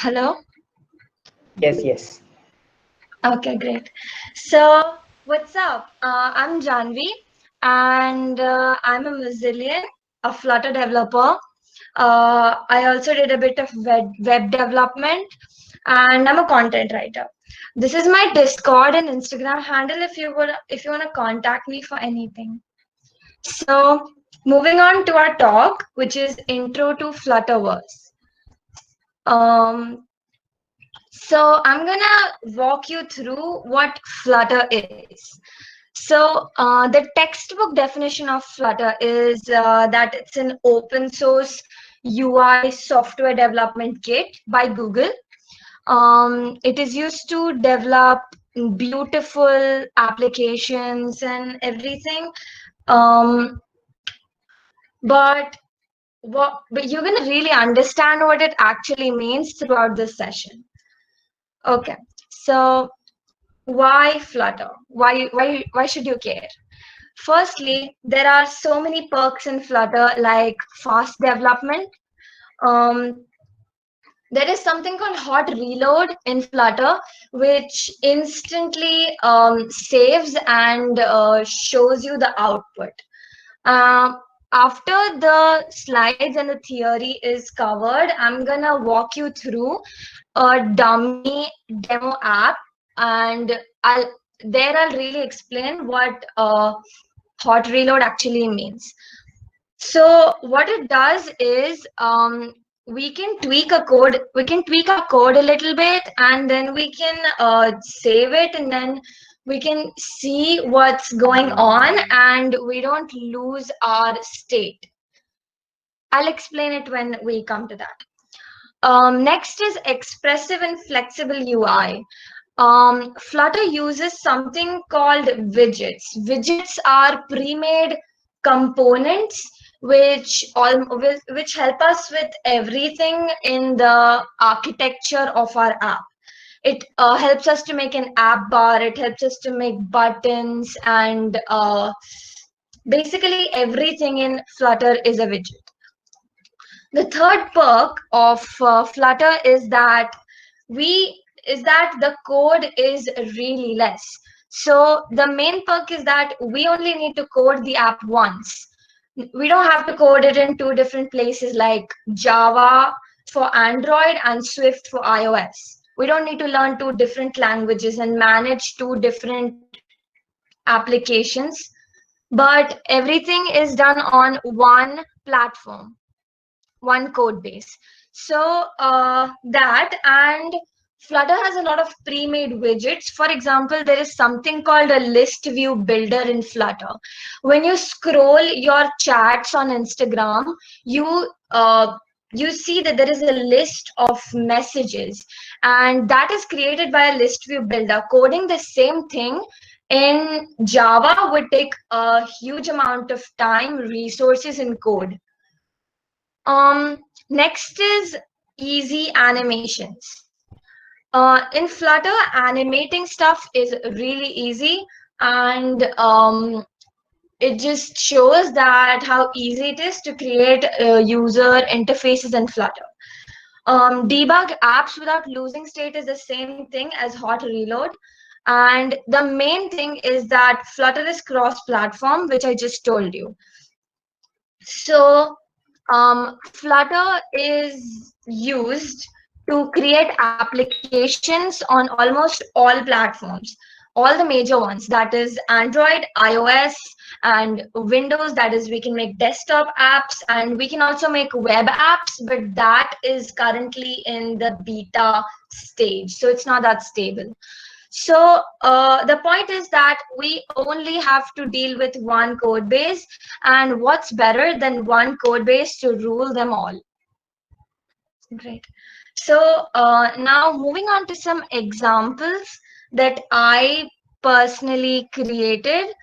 Hello? Yes, yes. Okay, great. So, what's up? I'm Janvi, and I'm a Brazilian, a Flutter developer. I also did a bit of web development, and I'm a content writer. This is my Discord and Instagram handle if you wanna contact me for anything. So, moving on to our talk, which is Intro to Flutterverse. Um, So I'm gonna walk you through what Flutter is. The textbook definition of Flutter is that it's an open source UI software development kit by Google. It is used to develop beautiful applications and everything. Um, but but you're gonna really understand what it actually means throughout this session. Okay, so why Flutter? Why should you care? Firstly, there are so many perks in Flutter like fast development. Um, there is something called hot reload in Flutter, which instantly saves and shows you the output. Um, After the slides and the theory is covered, I'm gonna walk you through a dummy demo app, and I'll really explain what hot reload actually means. So what it does is we can tweak our code a little bit, and then we can save it, and then we can see what's going on, and we don't lose our state. I'll explain it when we come to that. Next is expressive and flexible UI. Flutter uses something called widgets. Widgets are pre-made components which help us with everything in the architecture of our app. It helps us to make an app bar. It helps us to make buttons, and basically everything in Flutter is a widget. The third perk of Flutter is that the code is really less. So the main perk is that we only need to code the app once. We don't have to code it in two different places like Java for Android and Swift for iOS. We don't need to learn two different languages and manage two different applications, but everything is done on one platform, one code base. So that and Flutter has a lot of pre-made widgets. For example, there is something called a Listview Builder in Flutter. When you scroll your chats on Instagram, you see that there is a list of messages, and that is created by a Listview Builder. Coding the same thing in Java would take a huge amount of time, resources, and code. Next is easy animations. In Flutter, animating stuff is really easy, and it just shows that how easy it is to create user interfaces in Flutter. Debug apps without losing state is the same thing as hot reload. And the main thing is that Flutter is cross-platform, which I just told you. So Flutter is used to create applications on almost all platforms, all the major ones, that is Android, iOS, and Windows. That is, we can make desktop apps, and we can also make web apps, but that is currently in the beta stage, so it's not that stable. So the point is that we only have to deal with one code base, and what's better than one code base to rule them all? Great. So now moving on to some examples that I personally created.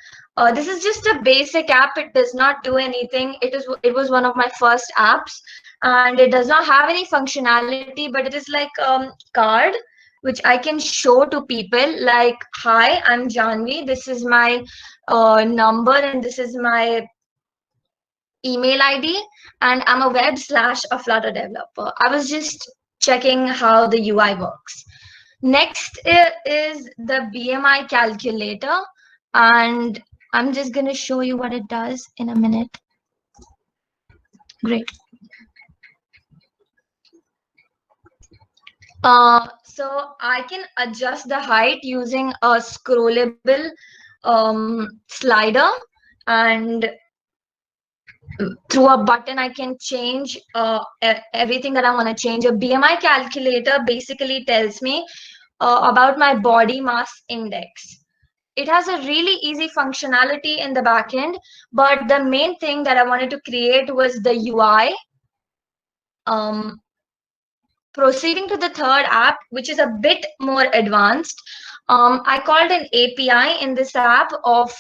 This is just a basic app. It does not do anything. It was one of my first apps, and it does not have any functionality, but it is like card which I can show to people like, hi, I'm Janvi. This is my number, and this is my email ID, and I'm a web slash a Flutter developer. I was just checking how the UI works. Next is the BMI calculator, and I'm just going to show you what it does in a minute. Great. So I can adjust the height using a scrollable slider, and through a button I can change everything that I want to change. A BMI calculator basically tells me about my body mass index. It has a really easy functionality in the backend, but the main thing that I wanted to create was the UI. Um, Proceeding to the third app, which is a bit more advanced, I called an API in this app of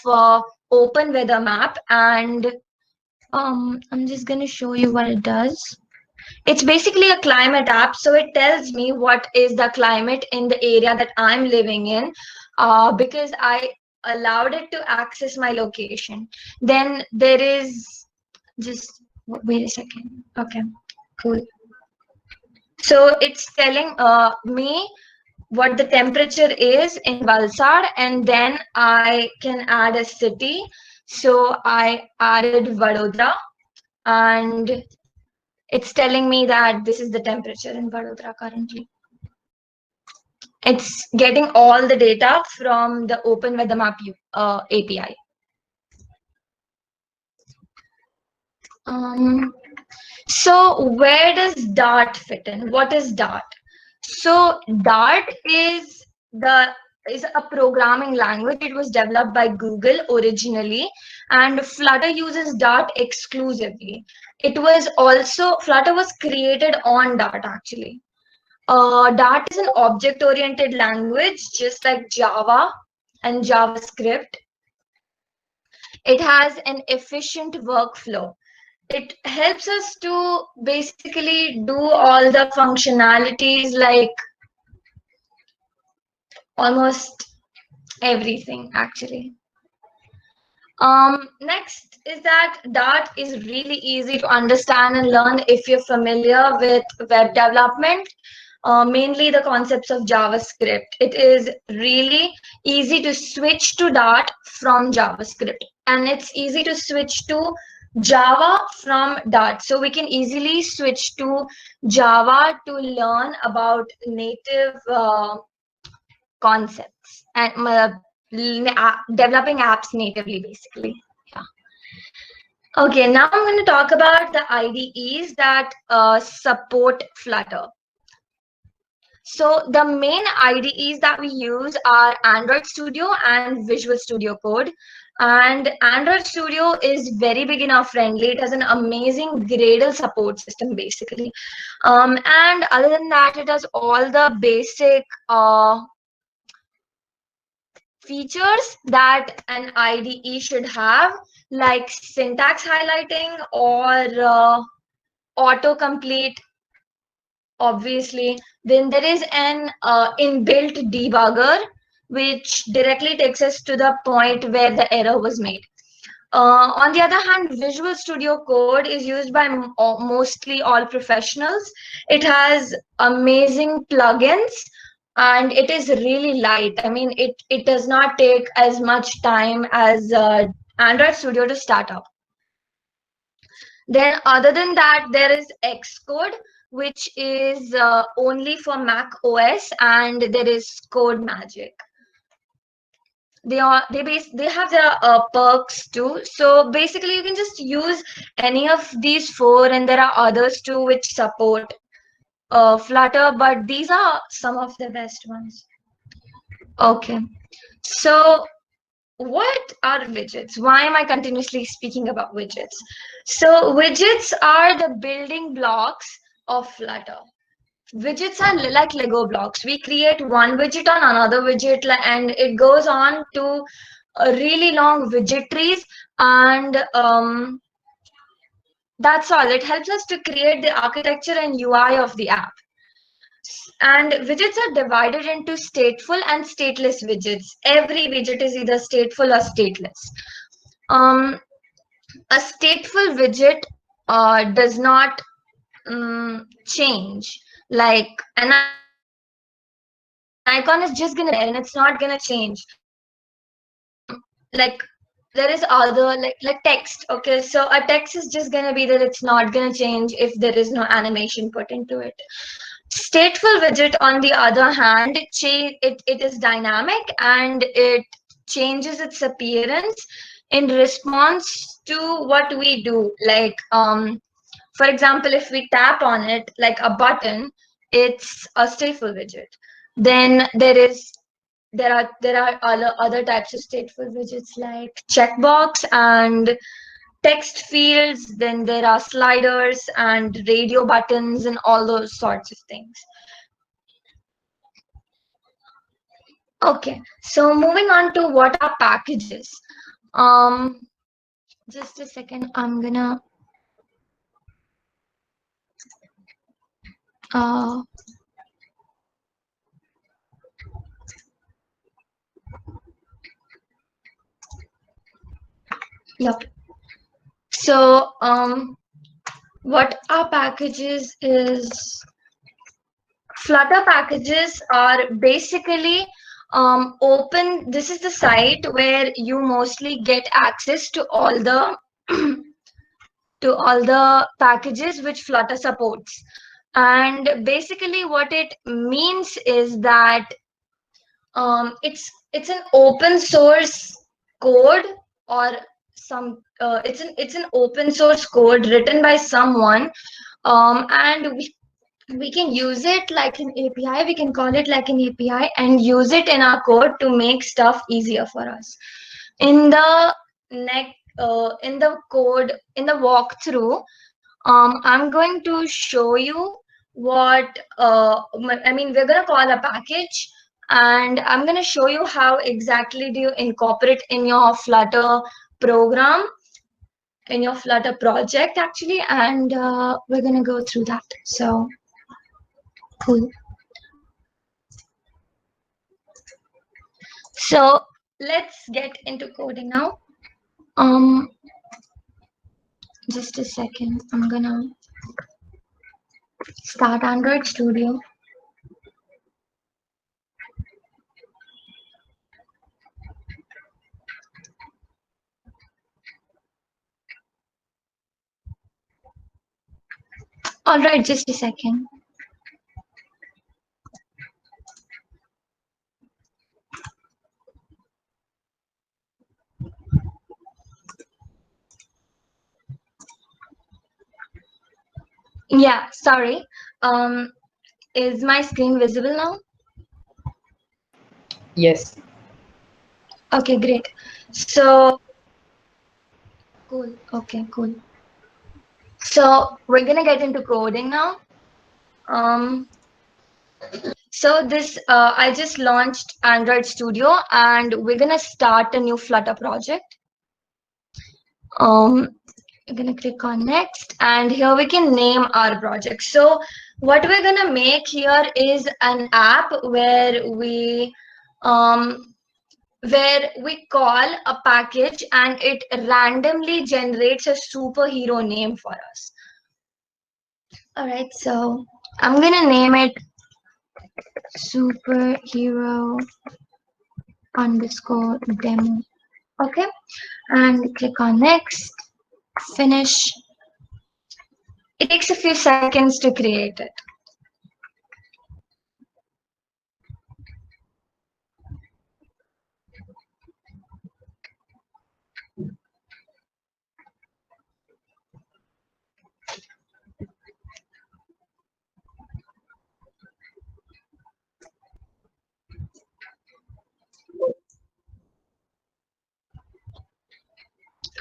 Open Weather Map, and I'm just going to show you what it does. It's basically a climate app, so it tells me what is the climate in the area that I'm living in, because I allowed it to access my location. Then there is just wait a second. Okay, cool. So it's telling me what the temperature is in Valsad, and then I can add a city. So I added Vadodara, and it's telling me that this is the temperature in Vadodara currently. It's getting all the data from the Open Weather Map API. So where does Dart fit in? What is Dart? So Dart is a programming language. It was developed by Google originally, and Flutter uses Dart exclusively. Flutter was created on Dart actually. Dart is an object-oriented language, just like Java and JavaScript. It has an efficient workflow. It helps us to basically do all the functionalities, like almost everything actually. Next is that Dart is really easy to understand and learn if you're familiar with web development, mainly the concepts of JavaScript. It is really easy to switch to Dart from JavaScript, and it's easy to switch to Java from Dart. So we can easily switch to Java to learn about native concepts and developing apps natively, basically. Yeah. Okay, now I'm going to talk about the IDEs that support Flutter. So the main IDEs that we use are Android Studio and Visual Studio Code. And Android Studio is very beginner friendly. It has an amazing Gradle support system, basically. And other than that, it has all the basic features that an IDE should have, like syntax highlighting or autocomplete, obviously. Then there is an inbuilt debugger, which directly takes us to the point where the error was made. On the other hand, Visual Studio Code is used by mostly all professionals. It has amazing plugins, and it is really light. I mean, it does not take as much time as Android Studio to start up. Then other than that, there is Xcode, which is only for Mac OS, and there is Code Magic. They have their perks too. So basically you can just use any of these four, and there are others too which support Flutter, but these are some of the best ones. Okay, so what are widgets? Why am I continuously speaking about widgets? So widgets are the building blocks of Flutter. Widgets are like Lego blocks. We create one widget on another widget, and it goes on to a really long widget trees, and that's all. It helps us to create the architecture and UI of the app. And widgets are divided into stateful and stateless widgets. Every widget is either stateful or stateless. A stateful widget does not change. Like an icon is just gonna be there and it's not gonna change. Like there is other like text. Okay, so a text is just gonna be there, it's not gonna change if there is no animation put into it. Stateful widget, on the other hand, it is dynamic and it changes its appearance in response to what we do. Like for example, if we tap on it like a button, it's a stateful widget. Then there are other types of stateful widgets like checkbox and text fields. Then there are sliders and radio buttons and all those sorts of things. Okay, so moving on to what are packages. Um, just a second, I'm gonna uh, yep. So what are packages is Flutter packages are basically open. This is the site where you mostly get access to all the to all the packages which Flutter supports. And basically, what it means is that it's an open source code or it's an open source code written by someone, and we can use it like an API. We can call it like an API and use it in our code to make stuff easier for us. In the in the code, in the walkthrough, I'm going to show you what I mean. We're gonna call a package, and I'm gonna show you how exactly do you incorporate in your Flutter program, in your Flutter project actually, and we're gonna go through that. So cool. So let's get into coding now. Um, just a second. I'm gonna start Android Studio. All right, just a second. Yeah, sorry. Um, is my screen visible now? Yes. Okay, great. So cool. Okay, cool. So we're gonna get into coding now. Um, so this I just launched Android Studio, and we're gonna start a new Flutter project. Um, we're gonna click on next, and here we can name our project. So what we're gonna make here is an app um, where we call a package and it randomly generates a superhero name for us. All right, so I'm gonna name it superhero underscore demo. Okay, and click on next, finish. It takes a few seconds to create it.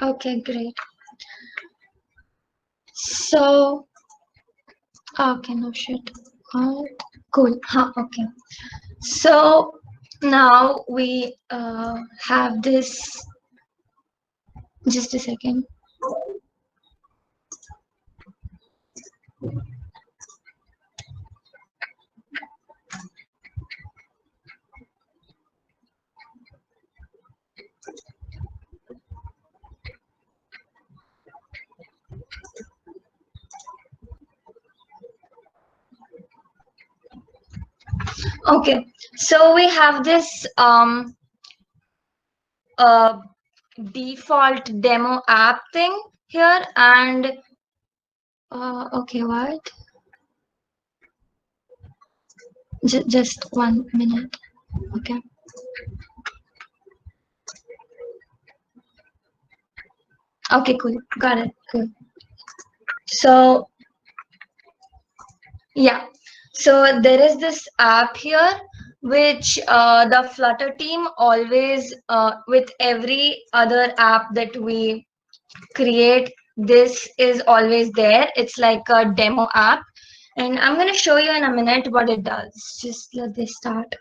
Okay, great. So, okay, no shit. Cool. Huh, okay. So now we have this. Just a second. Okay, so we have this uh, default demo app thing here, and okay, what? Just 1 minute. Okay. Okay, cool. Got it. Cool. So yeah, so there is this app here which the Flutter team always, with every other app that we create, this is always there. It's like a demo app. And I'm going to show you in a minute what it does. Just let this start.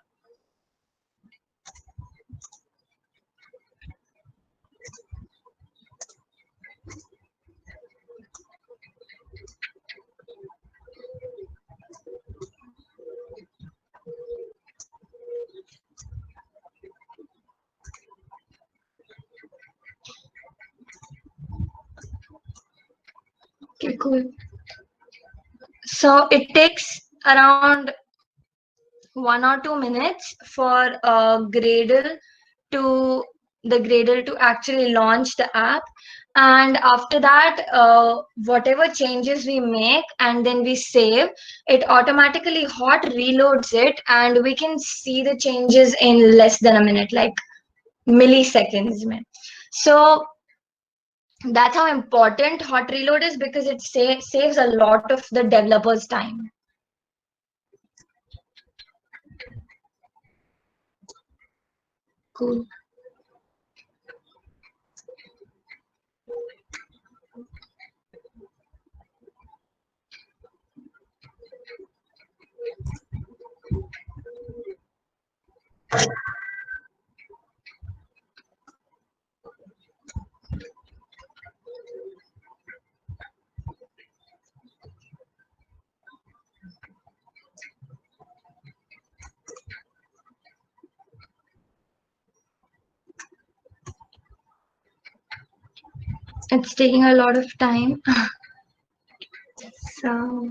Okay, cool. So it takes around 1 or 2 minutes for to Gradle to actually launch the app, and after that, whatever changes we make and then we save, it automatically hot reloads it, and we can see the changes in less than a minute, like milliseconds. So that's how important hot reload is, because it saves a lot of the developers' time. Cool. It's taking a lot of time. So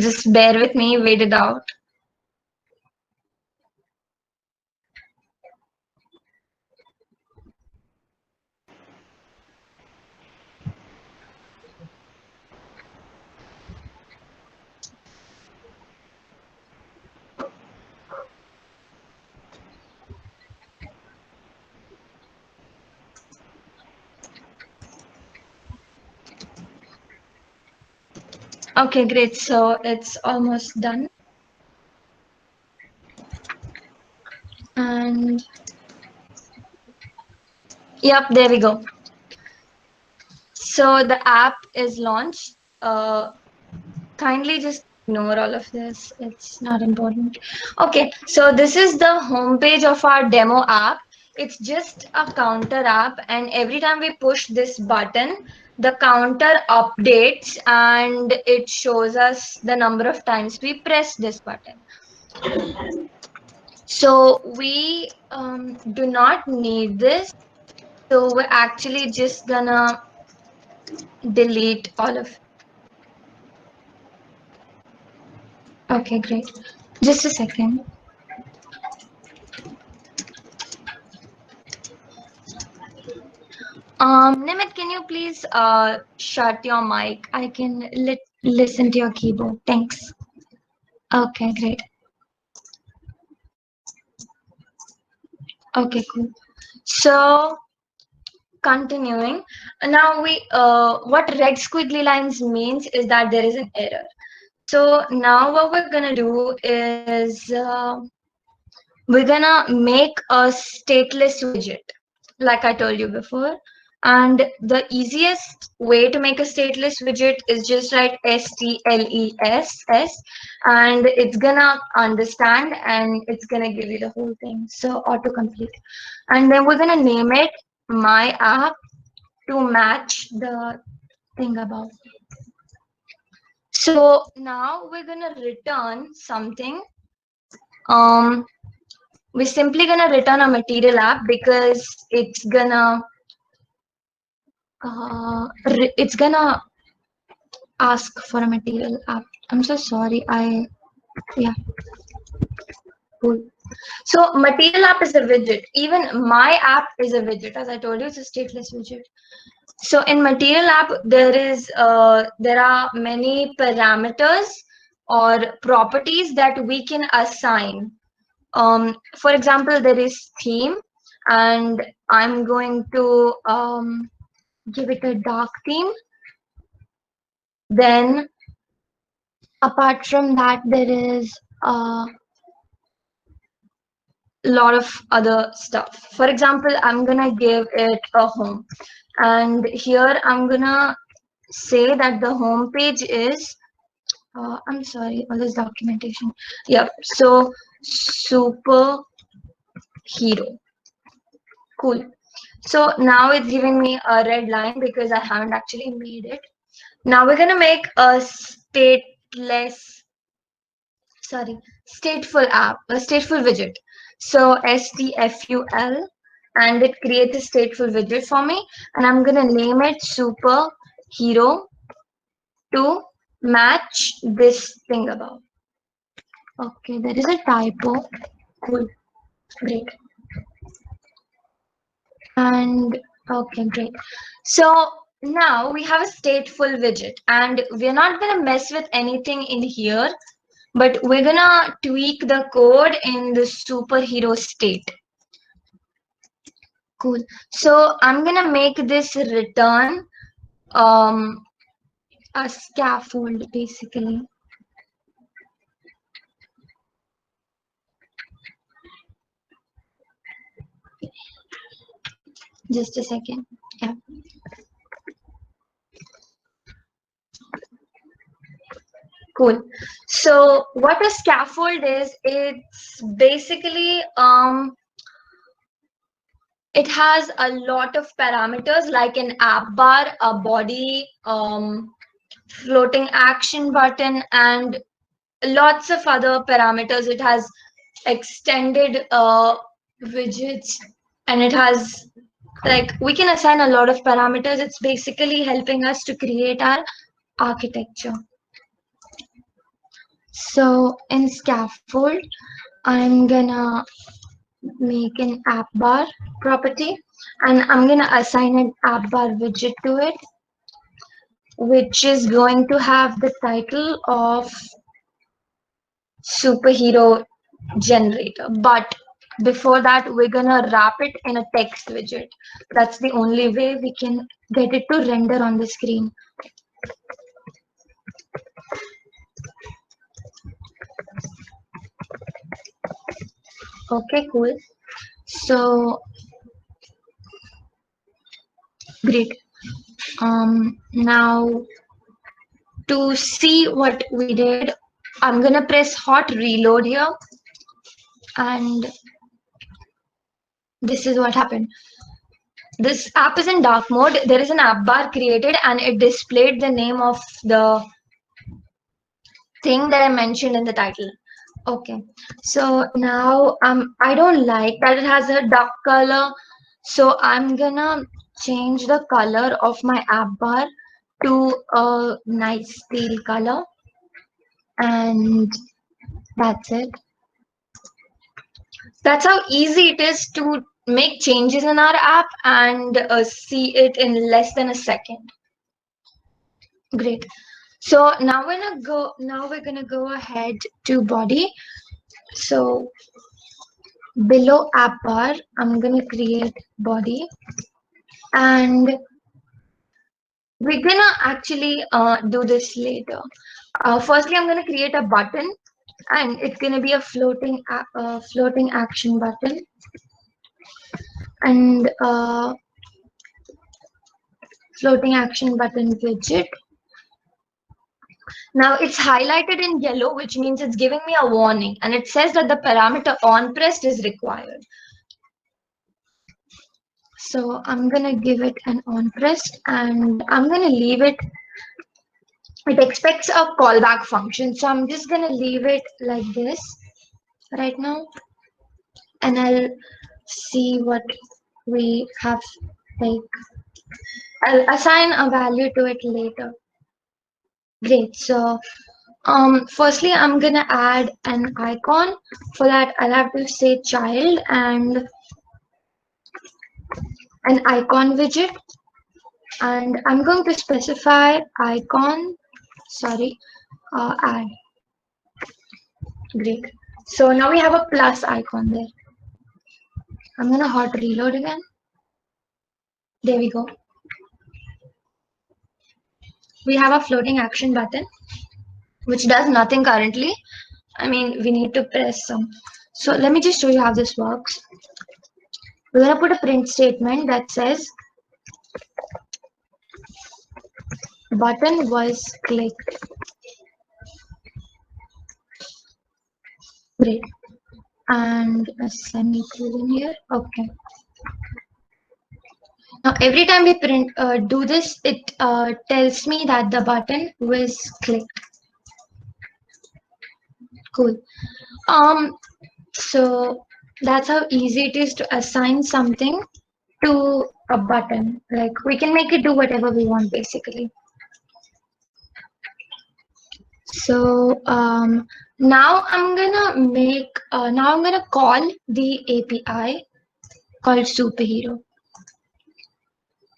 just bear with me, wait it out. Okay, great. So it's almost done. And yep, there we go. So the app is launched. Kindly just ignore all of this. It's not important. Okay, so this is the homepage of our demo app. It's just a counter app, and every time we push this button, the counter updates and it shows us the number of times we press this button. So we do not need this. So we're actually just gonna delete all of. Okay, great. Just a second. Nimit, can you please shut your mic? I can listen to your keyboard. Thanks. Okay, great. Okay, cool. So continuing. Now what red squiggly lines means is that there is an error. So now what we're gonna do is we're gonna make a stateless widget, like I told you before. And the easiest way to make a stateless widget is just write STLESS, and it's gonna understand and it's gonna give you the whole thing. So autocomplete. And then we're gonna name it my app to match the thing above. So now we're gonna return something. We're simply gonna return a material app because it's gonna ask for a material app. I'm so sorry. Yeah, cool. So material app is a widget. Even my app is a widget. As I told you, it's a stateless widget. So in material app, there are many parameters or properties that we can assign. For example, there is theme, and I'm going to give it a dark theme. Then apart from that, there is a lot of other stuff. For example, I'm gonna give it a home, and here I'm gonna say that the home page is I'm sorry, all this documentation. Yeah, so superhero. Cool. So now it's giving me a red line because I haven't actually made it. Now we're gonna make a stateful app, a stateful widget. So STFUL, and it creates a stateful widget for me, and I'm gonna name it superhero to match this thing above. Okay, there is a typo. Cool, great. And okay, great. So now we have a stateful widget, and we're not gonna mess with anything in here, but we're gonna tweak the code in the superhero state. Cool. So I'm gonna make this return a scaffold basically. Just a second. Yeah. Cool. So what a scaffold is, it's basically it has a lot of parameters like an app bar, a body, floating action button, and lots of other parameters. It has extended widgets, and it has, like, we can assign a lot of parameters. It's basically helping us to create our architecture. So in scaffold, I'm gonna make an app bar property, and I'm gonna assign an app bar widget to it, which is going to have the title of superhero generator. But before that, we're gonna wrap it in a text widget. That's the only way we can get it to render on the screen. Okay, cool. So great. Now to see what we did, I'm gonna press hot reload here, and this is what happened. This app is in dark mode. There is an app bar created, and it displayed the name of the thing that I mentioned in the title. Okay, so now I don't like that it has a dark color, so I'm gonna change the color of my app bar to a nice teal color, and that's it. That's how easy it is to make changes in our app and see it in less than a second. Great. So now we're gonna go ahead to body. So below app bar, I'm gonna create body, and we're gonna actually do this later. Firstly, I'm gonna create a button, and it's gonna be a floating action button, and floating action button widget. Now it's highlighted in yellow, which means it's giving me a warning, and it says that the parameter on pressed is required. So I'm gonna give it an on pressed, and I'm gonna leave it. It expects a callback function, so I'm just gonna leave it like this right now, and I'll see what we have. Like, I'll assign a value to it later. Great. So firstly, I'm gonna add an icon. For that, I'll have to say child and an icon widget, and I'm going to specify icon. Sorry, add. Great. So now we have a plus icon there. I'm gonna hot reload again. There we go. We have a floating action button, which does nothing currently. I mean, we need to press some. So let me just show you how this works. We're gonna put a print statement that says button was clicked. Great. And a semicolon here. Okay. Now every time we print do this, it tells me that the button was clicked. Cool. So that's how easy it is to assign something to a button. Like we can make it do whatever we want basically. So now I'm gonna call the API called superhero.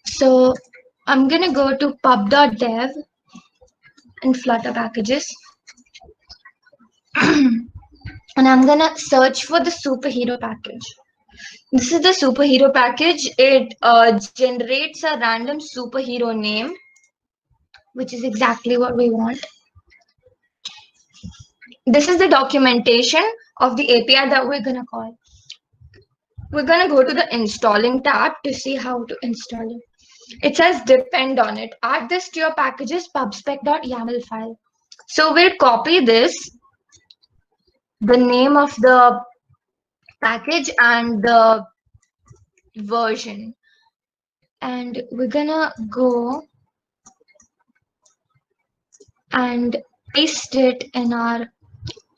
So I'm gonna go to pub.dev and Flutter packages. And I'm gonna search for the superhero package. This is the superhero package. It generates a random superhero name, which is exactly what we want. This is the documentation of the API that we're gonna call. We're gonna go to the installing tab to see how to install it. It says depend on it. Add this to your packages pubspec.yaml file. So we'll copy this, the name of the package and the version. And we're gonna go and paste it in our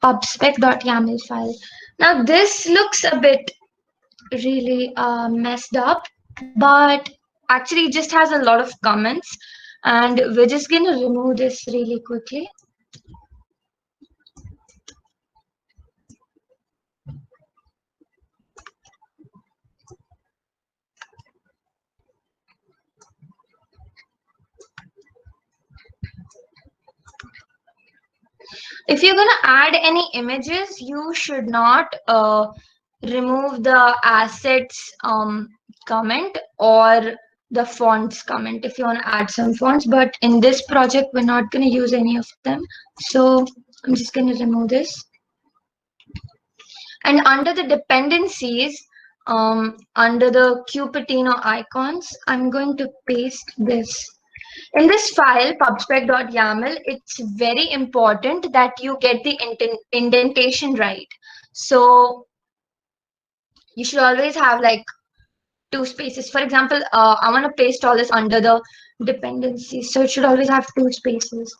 pubspec.yaml file. Now this looks a bit really messed up, but actually it just has a lot of comments, and we're just gonna remove this really quickly. If you're gonna add any images, you should not remove the assets comment or the fonts comment if you want to add some fonts, but in this project we're not going to use any of them, so I'm just going to remove this. And under the dependencies, under the Cupertino icons, I'm going to paste this. In this file, pubspec.yaml, it's very important that you get the indentation right. So you should always have like 2 spaces. For example, I want to paste all this under the dependencies, so it should always have 2 spaces.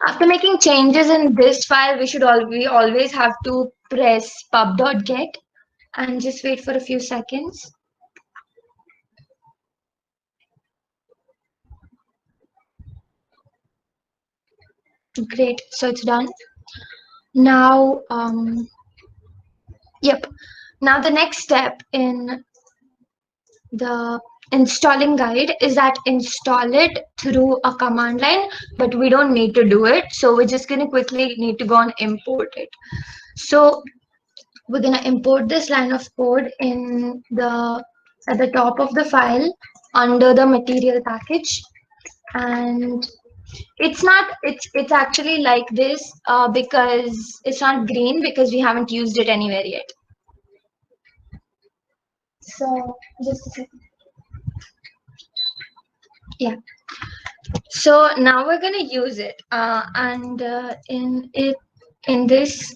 After making changes in this file, we always have to press pub.get and just wait for a few seconds. Great, so it's done. Now, yep. Now the next step in the installing guide is that install it through a command line, but we don't need to do it. So we're just going to quickly need to go and import it. So we're going to import this line of code at the top of the file under the material package. And it's actually like this because it's not green because we haven't used it anywhere yet. So just a second. Yeah. So now we're going to use it. In this,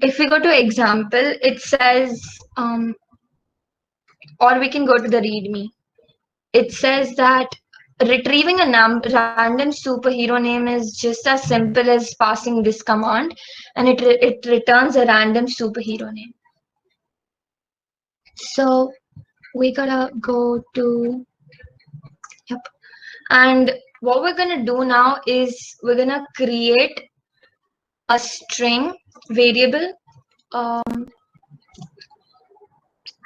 if we go to example, it says, or we can go to the README. It says that retrieving a random superhero name is just as simple as passing this command, and it returns a random superhero name. So we gotta go to, yep. And what we're gonna do now is we're gonna create a string variable, and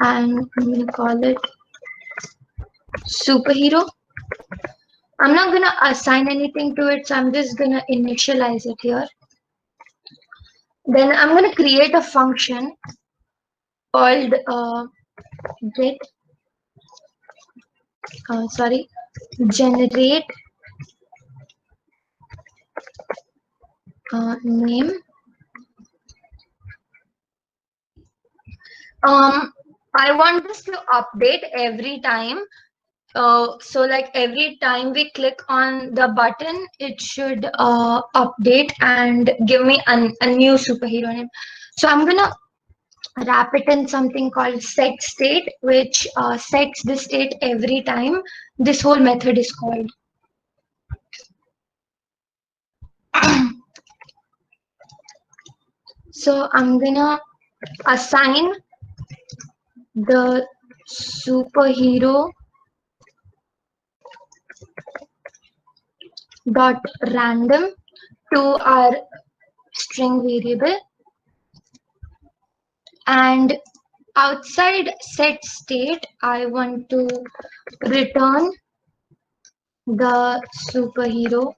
I'm gonna call it superhero. I'm not gonna assign anything to it, so I'm just gonna initialize it here. Then I'm gonna create a function called get generate name. I want this to update every time. So like every time we click on the button, it should update and give me a new superhero name. So I'm gonna wrap it in something called set state, which sets the state every time this whole method is called. So I'm gonna assign the superhero dot random to our string variable, and outside set state I want to return the superhero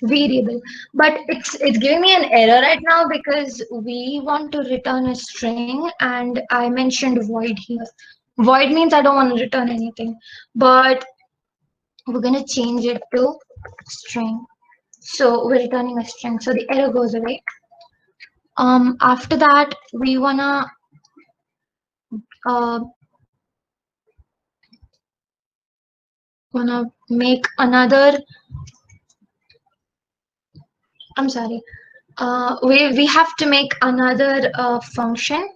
variable, but it's giving me an error right now because we want to return a string and I mentioned void here. Void means I don't want to return anything, but we're going to change it to string. So we're returning a string, so the error goes away. After that we uh, wanna make another, I'm sorry, we have to make another function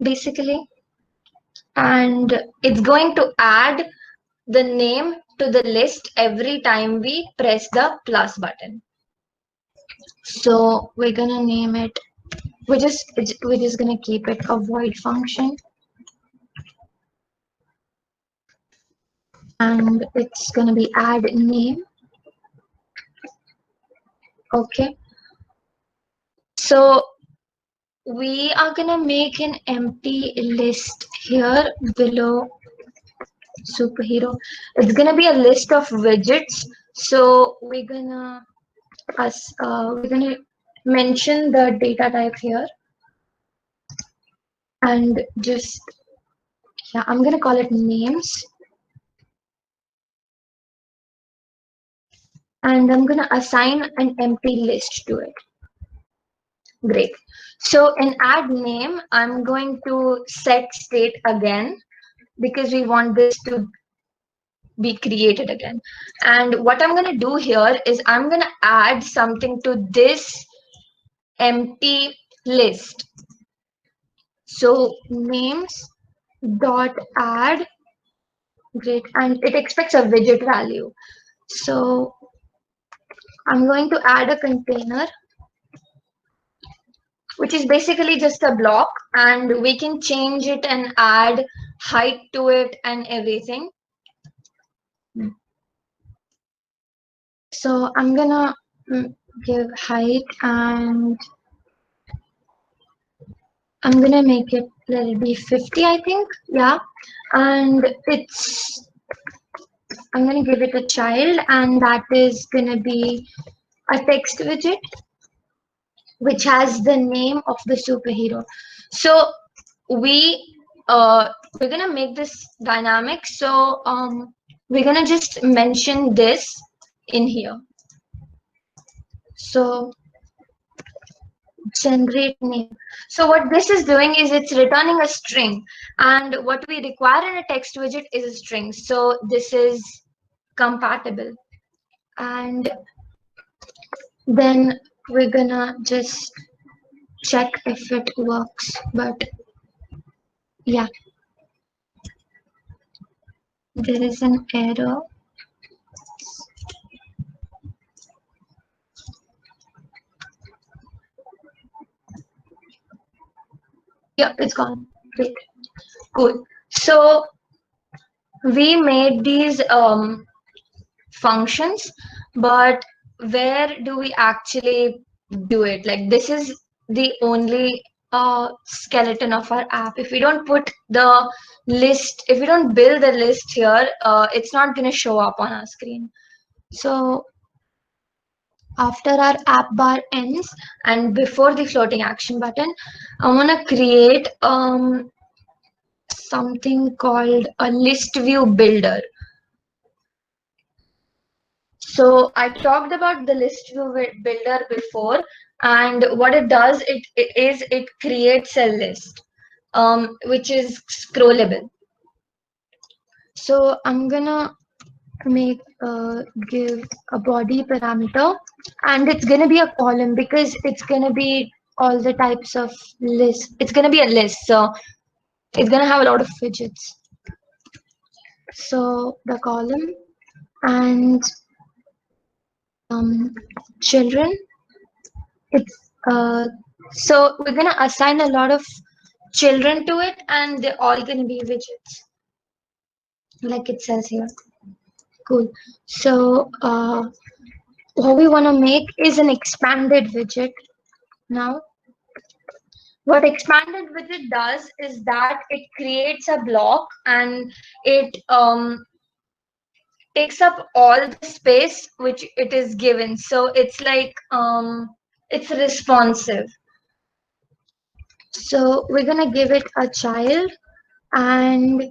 basically, and it's going to add the name to the list every time we press the plus button. So we're gonna name it, we're just gonna keep it a void function, and it's gonna be add name. Okay, so we are gonna make an empty list here below superhero. It's gonna be a list of widgets, so we're gonna mention the data type here, and just, yeah, I'm gonna call it names, and I'm gonna assign an empty list to it. Great. So in add name, I'm going to set state again because we want this to be created again. And what I'm going to do here is I'm going to add something to this empty list. So names dot add, great, and it expects a widget value. So I'm going to add a container, which is basically just a block, and we can change it and add height to it and everything. So I'm gonna give height, and I'm gonna make it, let it be 50, I think. Yeah, and I'm gonna give it a child, and that is gonna be a text widget which has the name of the superhero. So we're gonna make this dynamic. So we're gonna just mention this in here. So generate name. So what this is doing is it's returning a string, and what we require in a text widget is a string. So this is compatible, and then we're gonna just check if it works. But yeah, there is an error. Yeah, it's gone. Great. Cool. So we made these functions, but where do we actually do it? Like this is the only skeleton of our app. If we don't put the list, if we don't build the list here, it's not going to show up on our screen. So after our app bar ends and before the floating action button, I want to create something called a Listview Builder. So I talked about the Listview Builder before, and what it does, it creates a list, which is scrollable. So I'm gonna make give a body parameter, and it's gonna be a column because it's gonna be all the types of list. It's gonna be a list, so it's gonna have a lot of widgets. So the column and children. It's so we're gonna assign a lot of children to it, and they're all gonna be widgets, like it says here. Cool. So what we want to make is an expanded widget. Now, what expanded widget does is that it creates a block and it takes up all the space which it is given. So it's like it's responsive. So we're gonna give it a child, and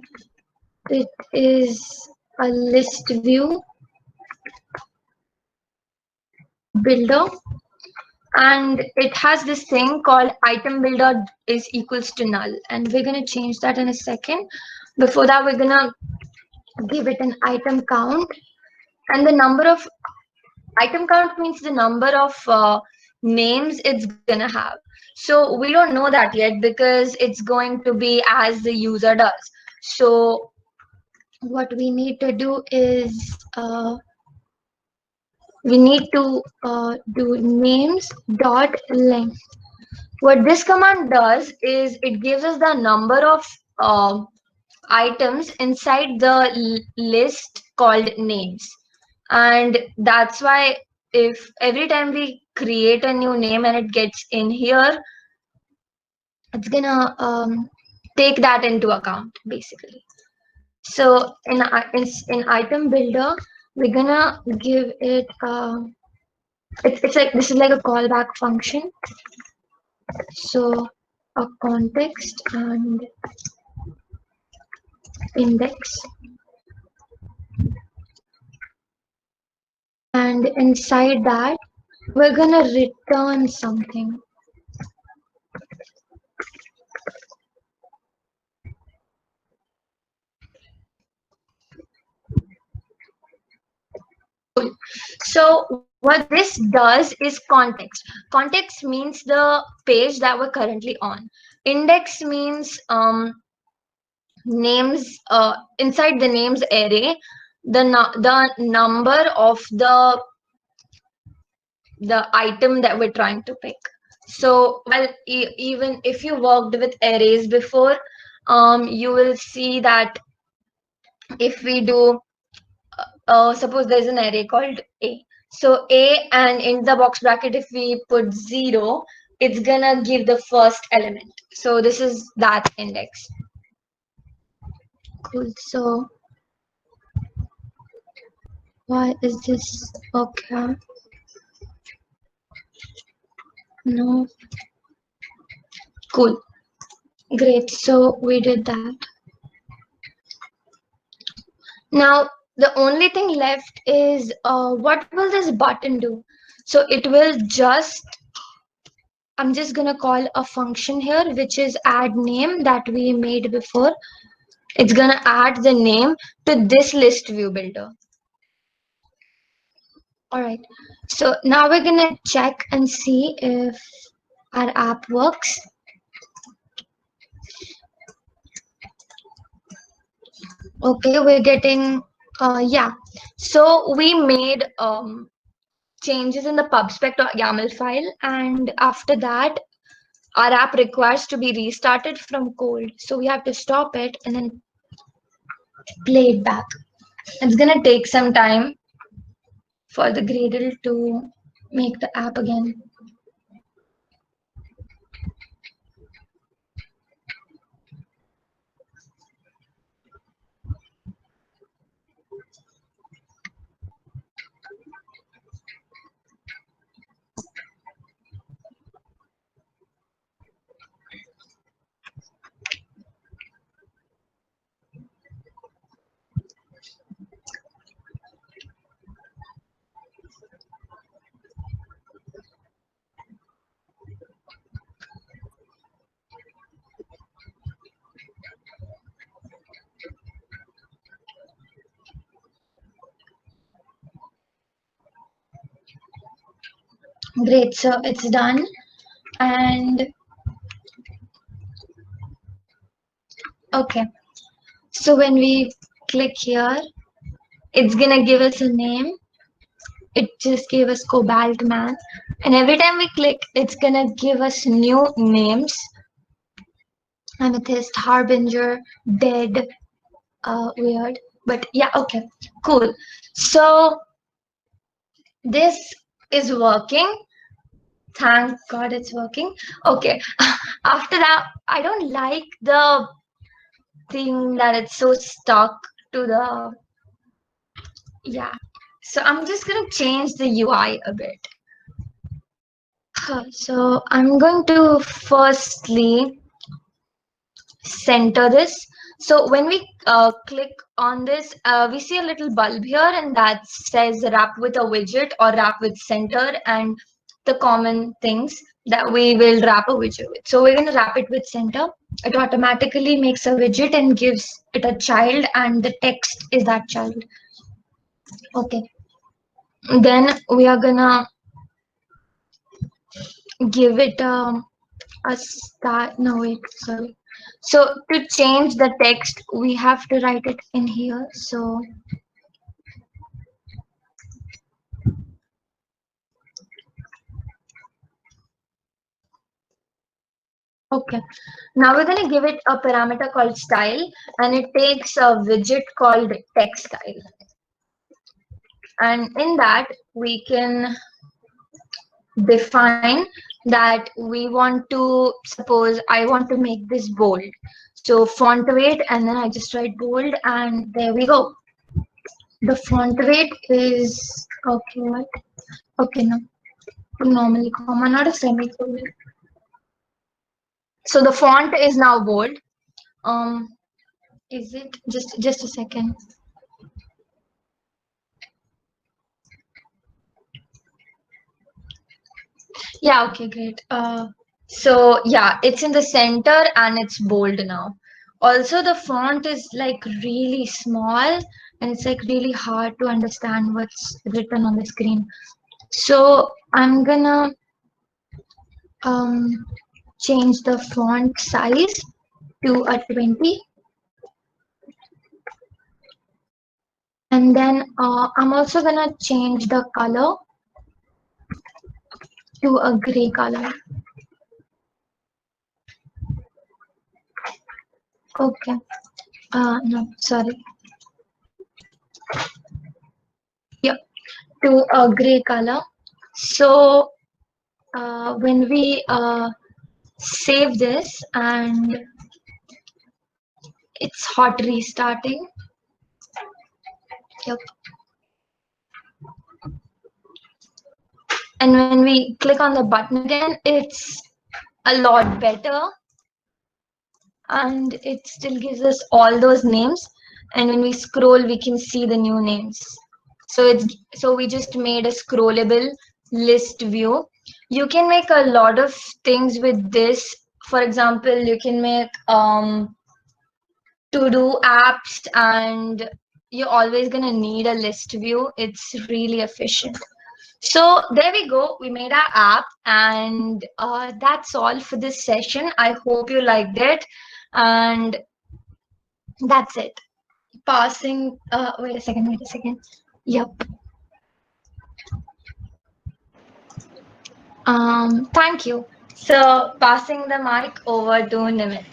it is a list view builder, and it has this thing called item builder is equals to null, and we're going to change that in a second. Before that, we're going to give it an item count, and the number of item count means the number of names it's going to have. So we don't know that yet because it's going to be as the user does. So what we need to do is we need to do names dot length. What this command does is it gives us the number of items inside the list called names, and that's why if every time we create a new name and it gets in here, it's gonna take that into account basically. So in item builder, we're gonna give it it's like this is like a callback function. So a context and index, and inside that we're gonna return something. So what this does is context. Context means the page that we're currently on. Index means names inside the names array, the number of the item that we're trying to pick. So well, even if you worked with arrays before, you will see that if we do suppose there's an array called a, so a, and in the box bracket if we put 0, it's gonna give the first element. So this is that index. Cool. So why is this okay? No. Cool. Great. So we did that. Now the only thing left is what will this button do? So it will just, I'm just gonna call a function here which is add name that we made before. It's gonna add the name to this list view builder. All right. So now we're gonna check and see if our app works. Okay, we're getting yeah. So we made changes in the pubspec.yaml file, and after that our app requires to be restarted from cold. So we have to stop it and then play it back. It's gonna take some time. for the Gradle to make the app again. Great, so it's done. And okay, so when we click here, it's gonna give us a name. It just gave us Cobalt Man. And every time we click, it's gonna give us new names. Amethyst, Harbinger, Dead, weird. But yeah, okay, cool. So this is working. Thank God it's working. Okay, after that, I don't like the thing that it's so stuck to the, yeah. So I'm just gonna change the UI a bit. So I'm going to firstly center this. So when we click on this, we see a little bulb here, and that says wrap with a widget or wrap with center, and the common things that we will wrap a widget with. So we're going to wrap it with center. It automatically makes a widget and gives it a child, and the text is that child. Okay. Then we are gonna give it a start. No, wait, sorry. So to change the text, we have to write it in here. So okay, now we're going to give it a parameter called style, and it takes a widget called text style. And in that, we can define that we want to, suppose I want to make this bold. So font weight, and then I just write bold, and there we go. The font weight is, okay, what? Okay, no, normally comma, not a semicolon. So the font is now bold. Is it just a second? Yeah, okay, great. So yeah, it's in the center and it's bold now. Also, the font is like really small and it's like really hard to understand what's written on the screen. So I'm gonna change the font size to a 20. And then I'm also gonna change the color to a gray color. Okay. No, sorry. Yeah, to a gray color. So when we save this, and it's hot restarting. Yep. And when we click on the button again, it's a lot better. And it still gives us all those names. And when we scroll, we can see the new names. So we just made a scrollable list view. You can make a lot of things with this. For example, you can make to-do apps, and you're always going to need a list view. It's really efficient. So there we go. We made our app, and that's all for this session. I hope you liked it, and that's it. Passing. Wait a second. Yep. Thank you. So passing the mic over to Nimit.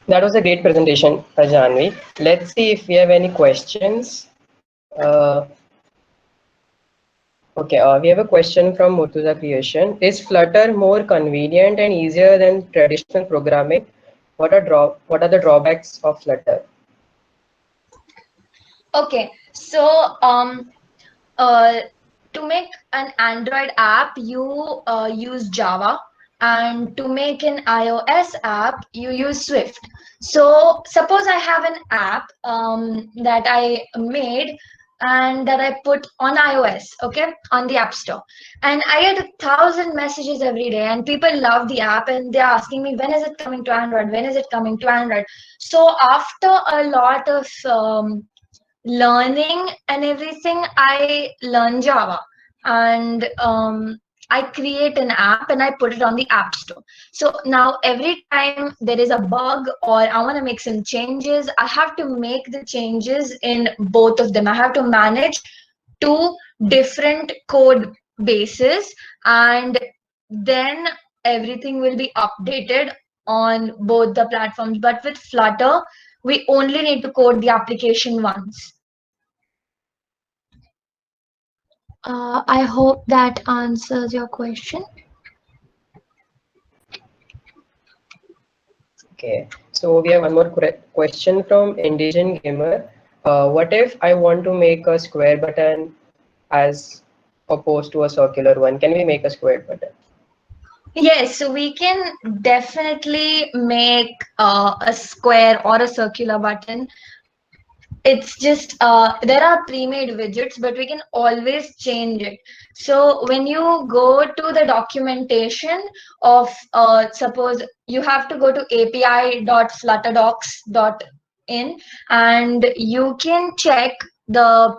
That was a great presentation, Janvi. Let's see if we have any questions. Uh, okay, we have a question from Murtuza Creation. Is Flutter more convenient and easier than traditional programming? What are the drawbacks of Flutter? Okay, so uh, to make an Android app, you use Java, and to make an iOS app, you use Swift. So suppose I have an app that I made and that I put on iOS, okay, on the App Store, and I get 1,000 messages every day, and people love the app, and they're asking me, when is it coming to Android? When is it coming to Android? So after a lot of learning and everything, I learn Java, and I create an app and I put it on the App Store. So now every time there is a bug or I want to make some changes, I have to make the changes in both of them. I have to manage two different code bases, and then everything will be updated on both the platforms. But with Flutter, we only need to code the application once. I hope that answers your question. Okay, so we have one more question from Indigen Gamer. What if I want to make a square button as opposed to a circular one? Can we make a square button? Yes, so we can definitely make a square or a circular button. It's just there are pre-made widgets, but we can always change it. So when you go to the documentation of suppose you have to go to api.flutterdocs.in, and you can check the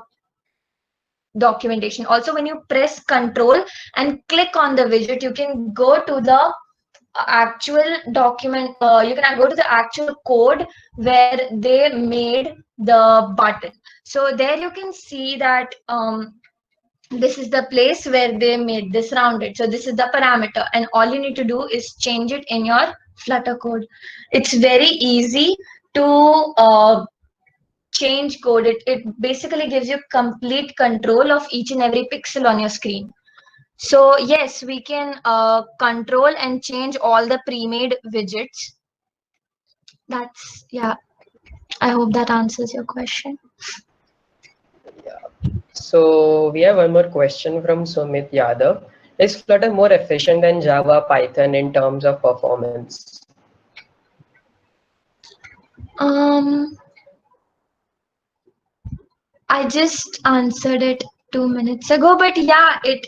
documentation. Also, when you press control and click on the widget, you can go to the actual document, you can go to the actual code where they made the button. So there you can see that this is the place where they made this rounded. So this is the parameter, and all you need to do is change it in your Flutter code. It's very easy to change code. It basically gives you complete control of each and every pixel on your screen. So yes, we can control and change all the pre-made widgets. That's, yeah, I hope that answers your question. Yeah. So we have one more question from Sumit Yadav. Is Flutter more efficient than Java, Python in terms of performance? Um, I just answered it 2 minutes ago, but yeah, it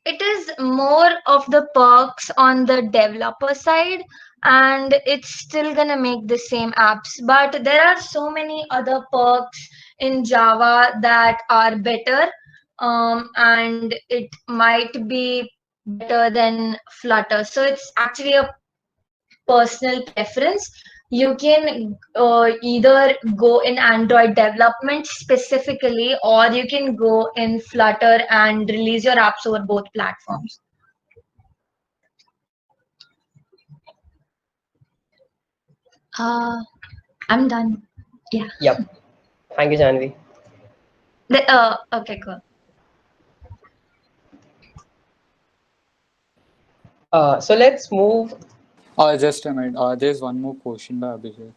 is more of the perks on the developer side, and it's still gonna make the same apps. But there are so many other perks in Java that are better, and it might be better than Flutter. So it's actually a personal preference. You can either go in Android development specifically, or you can go in Flutter and release your apps over both platforms. Uh, I'm done. Yeah. Yep. Thank you, Janvi. Okay, cool. So let's move. Just a minute. There's one more question by Abhijit.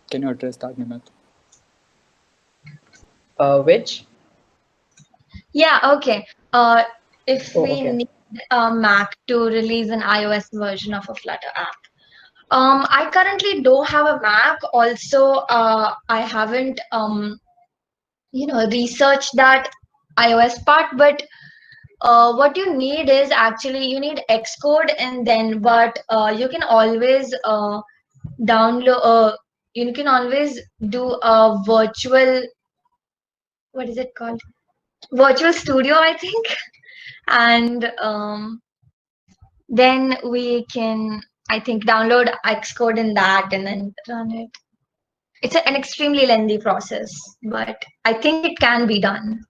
Can you address that, Nimit? Which? Yeah, okay. If Oh, we okay. need a Mac to release an iOS version of a Flutter app. I currently don't have a Mac. Also, I haven't researched that iOS part, but what you need is actually you need Xcode, and then but you can always download you can always do a virtual, what is it called, virtual studio, I think. And then we can, I think, download Xcode in that and then run it. It's an extremely lengthy process, but I think it can be done.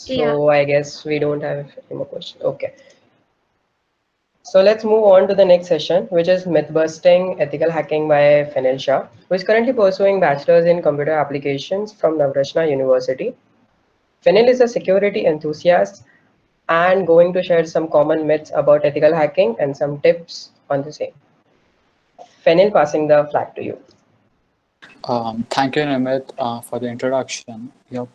Yeah. So I guess we don't have any more questions. Okay. So let's move on to the next session, which is Myth Busting Ethical Hacking by Fenil Shah, who is currently pursuing Bachelor's in Computer Applications from Navrashna University. Fenil is a security enthusiast and going to share some common myths about ethical hacking and some tips on the same. Fenil, passing the flag to you. Thank you, Nimit, for the introduction. Yep.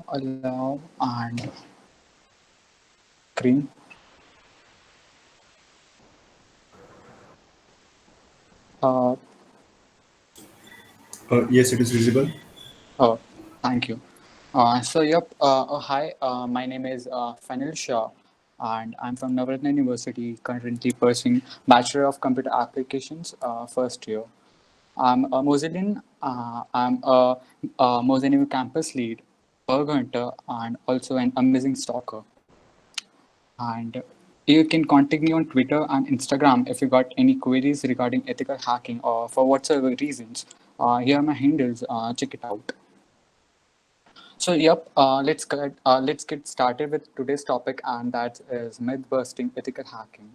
Allow and screen. Uh, Yes, it is visible. oh, thank you. Hi, my name is Fenil Shah, and I'm from Navaratna University, currently pursuing Bachelor of Computer Applications, first year. I'm a Mozillian. I'm a MozNUV campus lead, bug hunter, and also an amazing stalker. And you can contact me on Twitter and Instagram if you got any queries regarding ethical hacking or for whatsoever reasons. Here are my handles. Check it out. Let's get started with today's topic, and that is myth busting ethical hacking.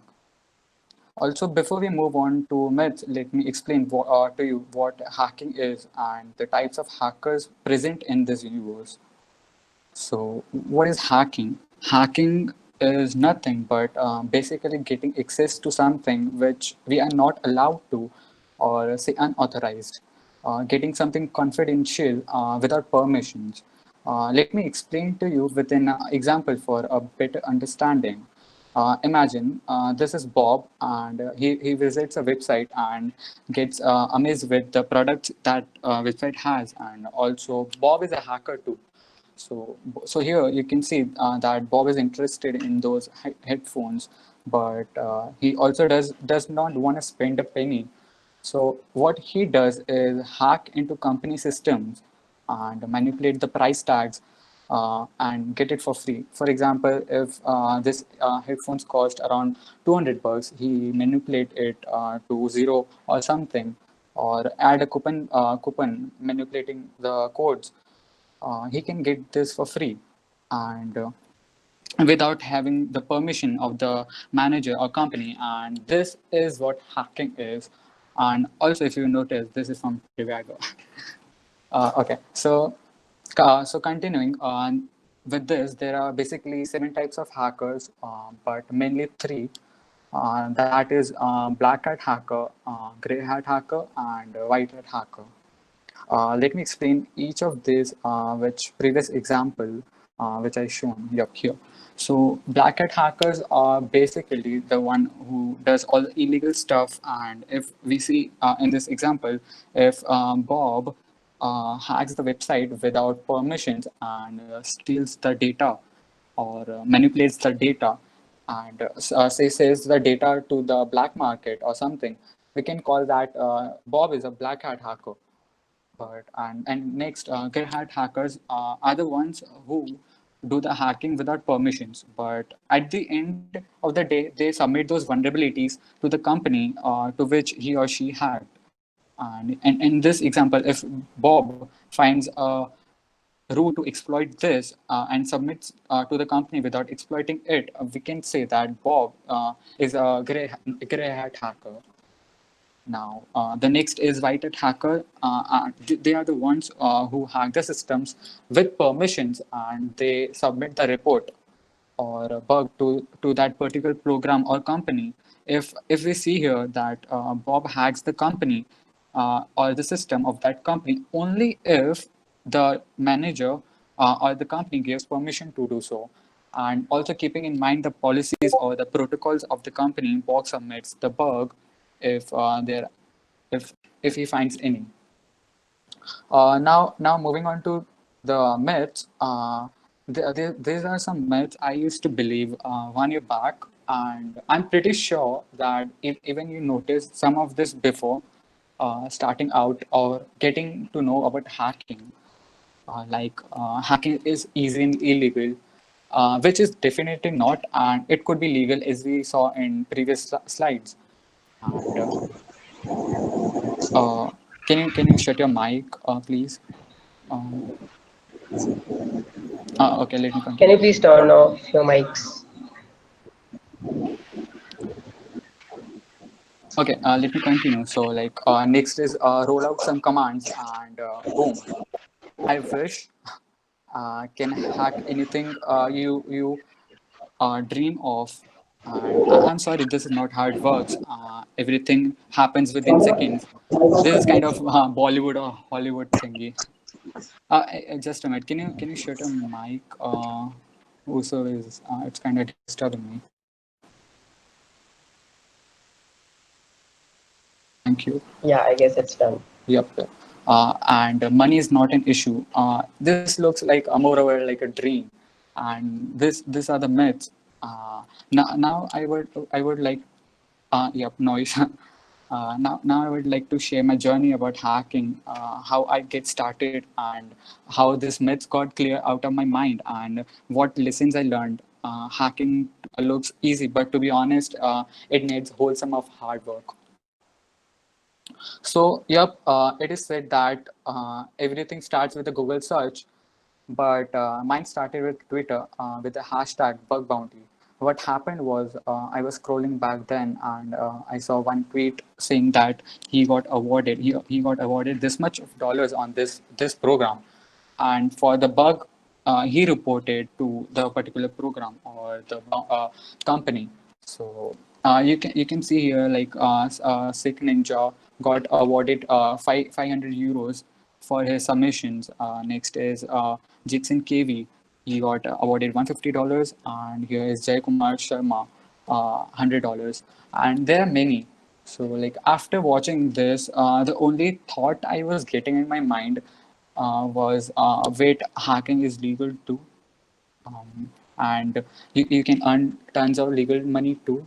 Also, before we move on to myths, let me explain to you what hacking is and the types of hackers present in this universe. So, what is hacking? Hacking is nothing but basically getting access to something which we are not allowed to, or say unauthorized, getting something confidential without permissions. Let me explain to you with an example for a better understanding. Imagine this is Bob, and he visits a website and gets amazed with the products that website has, and also Bob is a hacker too. So here you can see that Bob is interested in those headphones, but he also does not want to spend a penny. So what he does is hack into company systems and manipulate the price tags and get it for free. For example, if this headphones cost around $200, he manipulate it to zero or something, or add a coupon manipulating the codes. He can get this for free, and without having the permission of the manager or company. And this is what hacking is. And also, if you notice, this is from Trivago. Okay, so continuing on with this, there are basically 7 types of hackers, but mainly 3. That is black hat hacker, gray hat hacker, and white hat hacker. Let me explain each of these, which previous example, which I shown here. So black hat hackers are basically the one who does all the illegal stuff. And if we see in this example, if Bob hacks the website without permissions and steals the data or manipulates the data and say sells the data to the black market or something, we can call that Bob is a black hat hacker. But and next, gray hat hackers are the ones who do the hacking without permissions. But at the end of the day, they submit those vulnerabilities to the company to which he or she hacked. And in this example, if Bob finds a route to exploit this and submits to the company without exploiting it, we can say that Bob is a gray hat hacker. Now, the next is white hat hacker. They are the ones who hack the systems with permissions, and they submit the report or a bug to that particular program or company. If we see here that Bob hacks the company or the system of that company only if the manager or the company gives permission to do so. And also keeping in mind the policies or the protocols of the company, Bob submits the bug if there if if he finds any. Now moving on to the myths. These are some myths I used to believe 1 year back, and I'm pretty sure that if even you noticed some of this before starting out or getting to know about hacking, hacking is easy and illegal, which is definitely not, and it could be legal as we saw in previous slides. And uh, can you shut your mic, please? Um, Okay, let me Can continue. you please turn off your mics? Okay, let me continue. So like next is roll out some commands and boom. I wish can hack anything you dream of. And I'm sorry, this is not how it works. Everything happens within seconds. This is kind of Bollywood or Hollywood thingy. Just a minute. Can you shut your mic? Also is it's kind of disturbing me. Thank you. Yeah, I guess it's done. Yep. And money is not an issue. This looks like a moreover like a dream, and these are the myths. Now I would like yep, noise. Now I would like to share my journey about hacking, how I get started, and how these myths got clear out of my mind, and what lessons I learned. Hacking looks easy, but to be honest, it needs wholesome of hard work. So, yep, it is said that everything starts with a Google search, but mine started with Twitter with the hashtag bug bounty. What happened was I was scrolling back then and I saw one tweet saying that he got awarded this much of dollars on this program, and for the bug he reported to the particular program or the company. So you can see here like Sick Ninja got awarded 500 euros for his submissions. Next is Jixin KV. He got awarded $150, and here is Jay Kumar Sharma, $100, and there are many. So like after watching this, the only thought I was getting in my mind was wait, hacking is legal too, and you can earn tons of legal money too.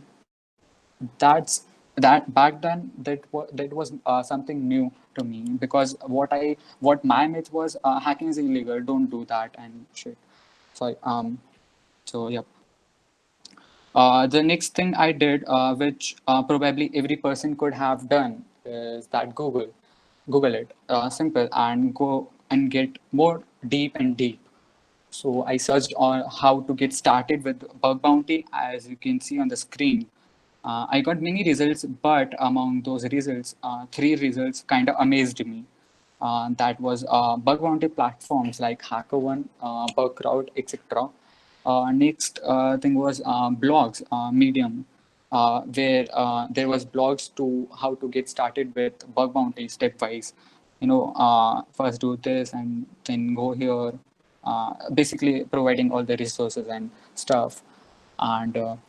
That's that back then that was something new to me, because what my myth was, hacking is illegal, don't do that and shit. So yep. The next thing I did, which probably every person could have done, is that Google it, simple, and go and get more deep and deep. So I searched on how to get started with bug bounty, as you can see on the screen. I got many results, but among those results, three results kind of amazed me. That was bug bounty platforms like HackerOne, BugCrowd, etc. Next thing was blogs, Medium, where there was blogs to how to get started with bug bounty stepwise. First do this and then go here. Basically, providing all the resources and stuff. And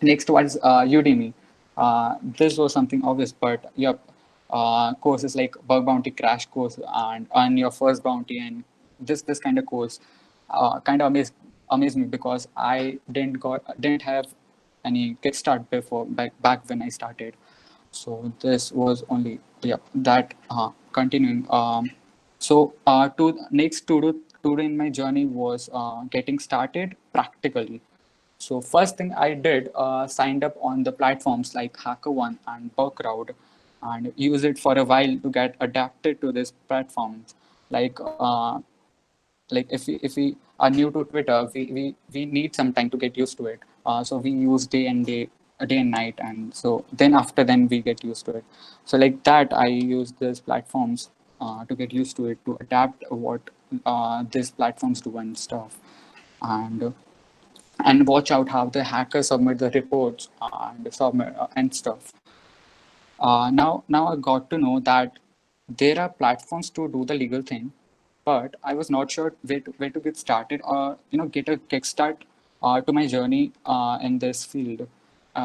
next was Udemy. This was something obvious, but yep, courses like Bug Bounty Crash Course and Earn Your First Bounty, and this kind of course kind of amazed me, because I didn't have any kickstart before, back when I started. So this was only, yeah, that continuing. To next to do in my journey was getting started practically. So first thing I did, signed up on the platforms like HackerOne and Bugcrowd, and use it for a while to get adapted to these platforms. Like if we are new to Twitter, we need some time to get used to it. So we use day and night, and so then we get used to it. So like that, I use these platforms to get used to it, to adapt what these platforms do and stuff. And watch out how the hackers submit the reports and stuff. Now I got to know that there are platforms to do the legal thing, but I was not sure where to get started, or get a kickstart to my journey in this field,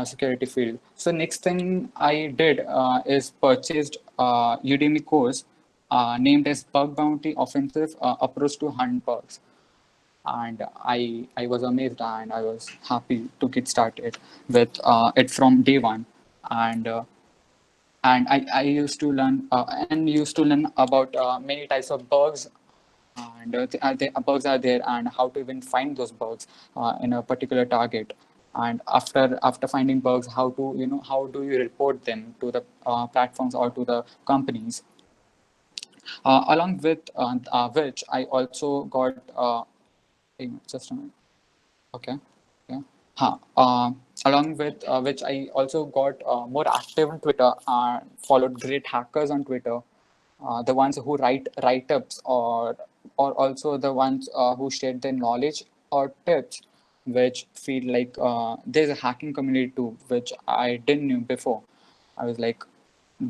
security field. So next thing I did is purchased Udemy course named as Bug Bounty Offensive Approach to Hunt Bugs, and I was amazed and I was happy to get started with it from day one. And uh, and I used to learn about many types of bugs, and the bugs are there, and how to even find those bugs in a particular target. And after finding bugs, how do you report them to the platforms or to the companies. Along with which I also got Just a minute. Okay. Okay. Along with which I also got more active on Twitter and followed great hackers on Twitter, the ones who write write-ups or also the ones who share their knowledge or tips, which feel like there's a hacking community too, which I didn't knew before. I was like,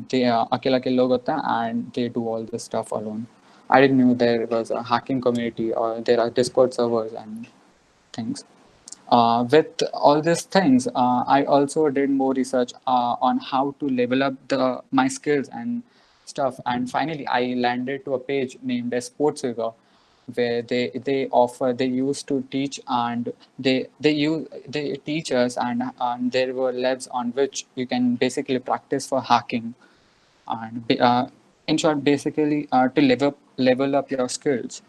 they अकेला अकेले लोग होते हैं and they do all this stuff alone. I didn't know there was a hacking community or there are Discord servers and things. With all these things, I also did more research on how to level up my skills and stuff. And finally, I landed to a page named as Sportsfigure, where they used to teach and they teach us and there were labs on which you can basically practice for hacking and in short, basically to level up your skills.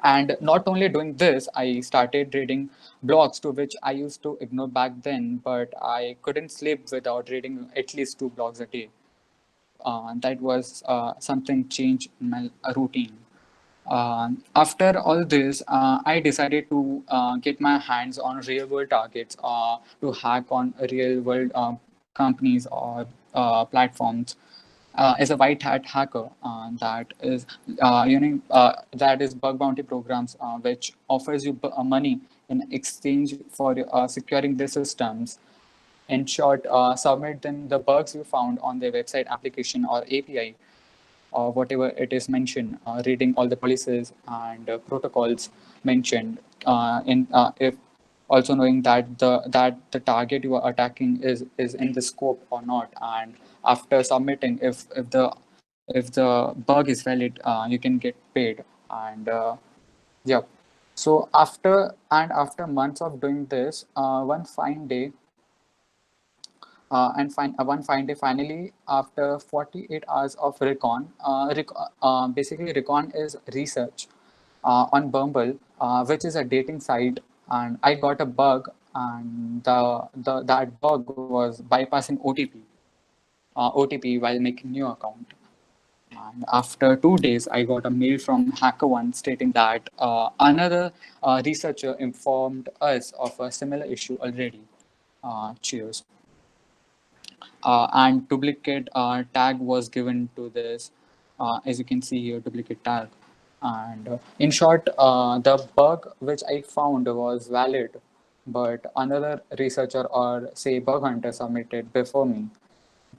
And not only doing this, I started reading blogs to which I used to ignore back then, but I couldn't sleep without reading at least 2 blogs a day. That was something changed my routine. After all this, I decided to get my hands on real world targets to hack on real world companies or platforms as a white hat hacker that is bug bounty programs which offers you money in exchange for securing their systems. In short, submit them the bugs you found on their website, application, or API, or whatever it is mentioned, reading all the policies and protocols mentioned. In if also knowing that the target you are attacking is in the scope or not, and after submitting, if the bug is valid, you can get paid. And yeah. So after months of doing this, one fine day, finally, after 48 hours of recon, basically recon is research on Bumble, which is a dating site, and I got a bug, and that bug was bypassing OTP while making new account. And after 2 days, I got a mail from HackerOne stating that another researcher informed us of a similar issue already. Cheers. And duplicate tag was given to this, as you can see here, duplicate tag. And in short, the bug which I found was valid, but another researcher or say bug hunter submitted before me.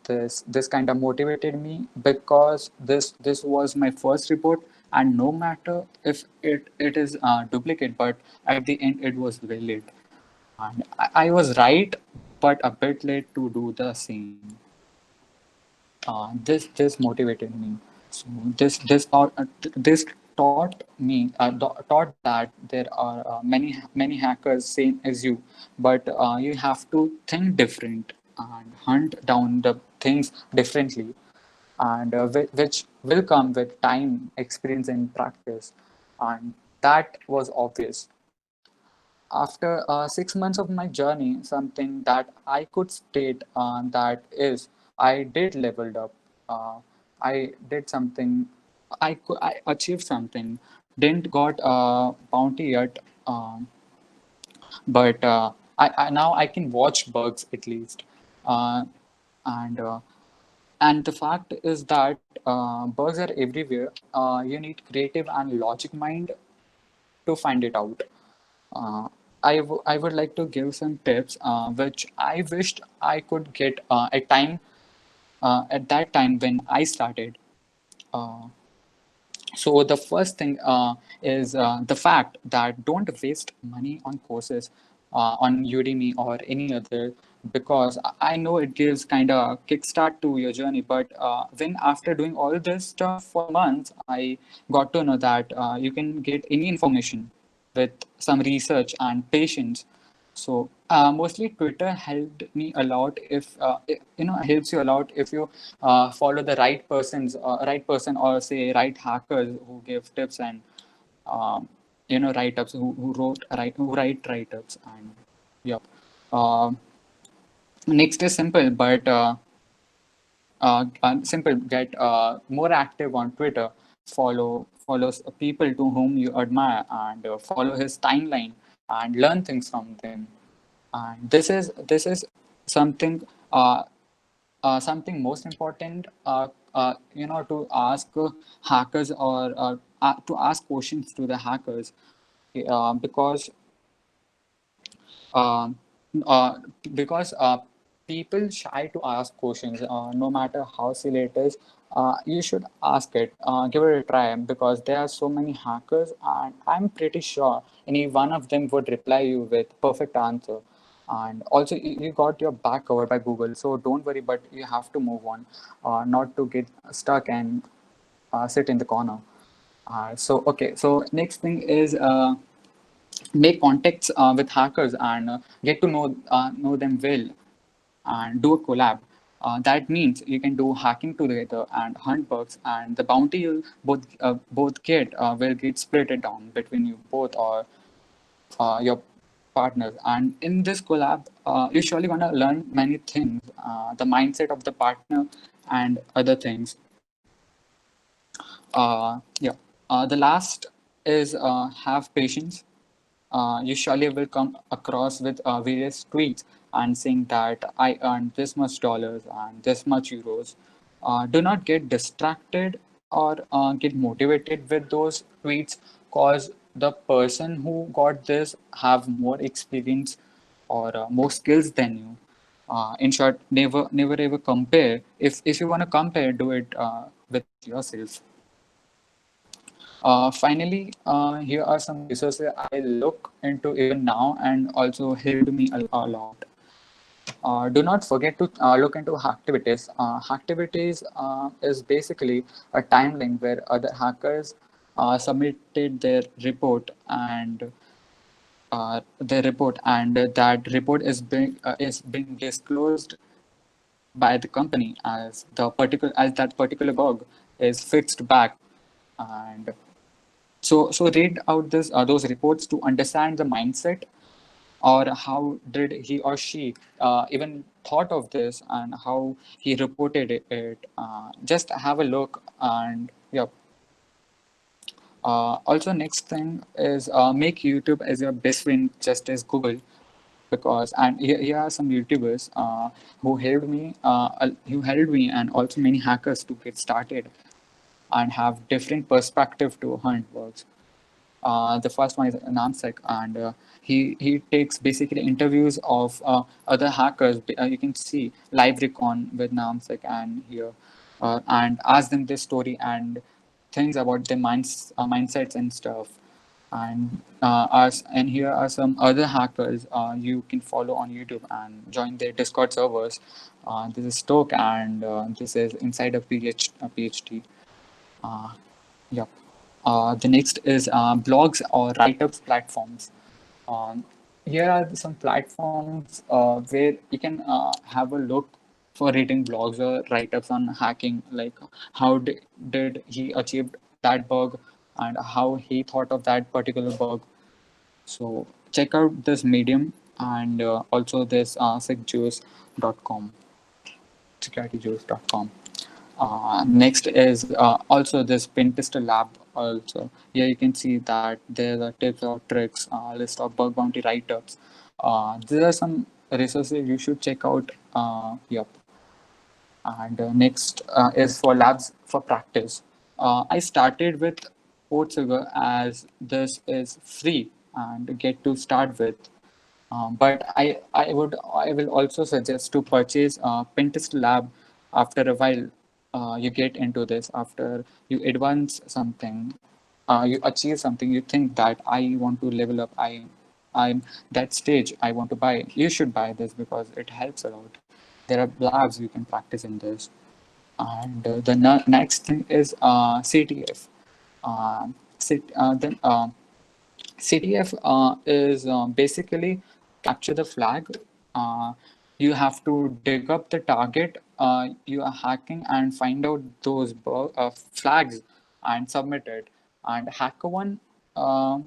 This kind of motivated me because this was my first report, and no matter if it is duplicate, but at the end it was valid, and I was right, but a bit late to do the same. This motivated me. So this taught me taught that there are many hackers same as you, but you have to think different and hunt down the things differently, and which will come with time, experience, and practice, and that was obvious. After 6 months of my journey, something that I could state that is, I did leveled up. I did something. I achieved something. Didn't got bounty yet, but I now I can watch bugs at least, uh, and and the fact is that bugs are everywhere. You need creative and logic mind to find it out. Uh, I would like to give some tips which I wished I could get at that time when I started. Uh, so the first thing is the fact that don't waste money on courses on Udemy or any other, because I know it gives kind of kickstart to your journey. But when after doing all this stuff for months, I got to know that you can get any information with some research and patience. So mostly Twitter helped me a lot. If helps you a lot if you follow the right person, or say right hackers who give tips and um, write ups who write write ups. And yep. Uh, Next is simple, but simple. Get more active on Twitter. follows people to whom you admire, and follow his timeline and learn things from them. And this is something something most important, to ask hackers, or to ask questions to the hackers, because um, uh, because people shy to ask questions, no matter how silly it is. You should ask it, give it a try, because there are so many hackers, and I'm pretty sure any one of them would reply you with perfect answer. And also, you got your back covered by Google, so don't worry. But you have to move on, not to get stuck and sit in the corner. So okay, so next thing is, make contacts with hackers, and get to know them well, and do a collab. That means you can do hacking together and hunt bugs, and the bounty you both get will get split it down between you both, or your partners. And in this collab, you're surely gonna learn many things, the mindset of the partner and other things. Yeah. The last is, have patience. You surely will come across with various tweets and saying that I earned this much dollars and this much euros. Do not get distracted or get motivated with those tweets, cause the person who got this have more experience or more skills than you. In short, never ever compare. If you want to compare, do it with yourself. Finally, here are some resources I look into even now and also helped me a lot. Do not forget to look into Hacktivities. Hacktivities is basically a timeline where other hackers submitted their report, and that report is being disclosed by the company as that particular bug is fixed back. And so read out those reports to understand the mindset, or how did he or she even thought of this, and how he reported it. Just have a look, and yeah. Also, next thing is, make YouTube as your best friend, just as Google, because and here are some YouTubers who helped me and also many hackers to get started and have different perspective to hunt bugs. The first one is Namsek, and he takes basically interviews of other hackers. You can see live recon with Namsek, and here and ask them their story and things about their mindsets and stuff. And here are some other hackers you can follow on YouTube and join their Discord servers. This is Stoke, and this is Inside a PhD. Uh, Yep. The next is blogs or write-ups platforms. Um, Here are some platforms where you can have a look for reading blogs or write-ups on hacking, like how did he achieve that bug, and how he thought of that particular bug. So check out this Medium, and also this secjuice.com, securityjuice.com. Next is also this Pentester lab. Also, here you can see that there are tips or tricks, list of bug bounty write-ups. These are some resources you should check out. Yep. And next is for labs for practice. I started with Portsugar, as this is free and get to start with. But I will also suggest to purchase Pinterest Lab after a while. You get into this after you advance something, you achieve something. You think that I want to level up. I'm that stage. I want to buy. You should buy this because it helps a lot. There are labs you can practice in this. And the next thing is CTF. Then CTF is basically capture the flag. Uh, you have to dig up the target you are hacking and find out those flags and submit it. And HackerOne uh,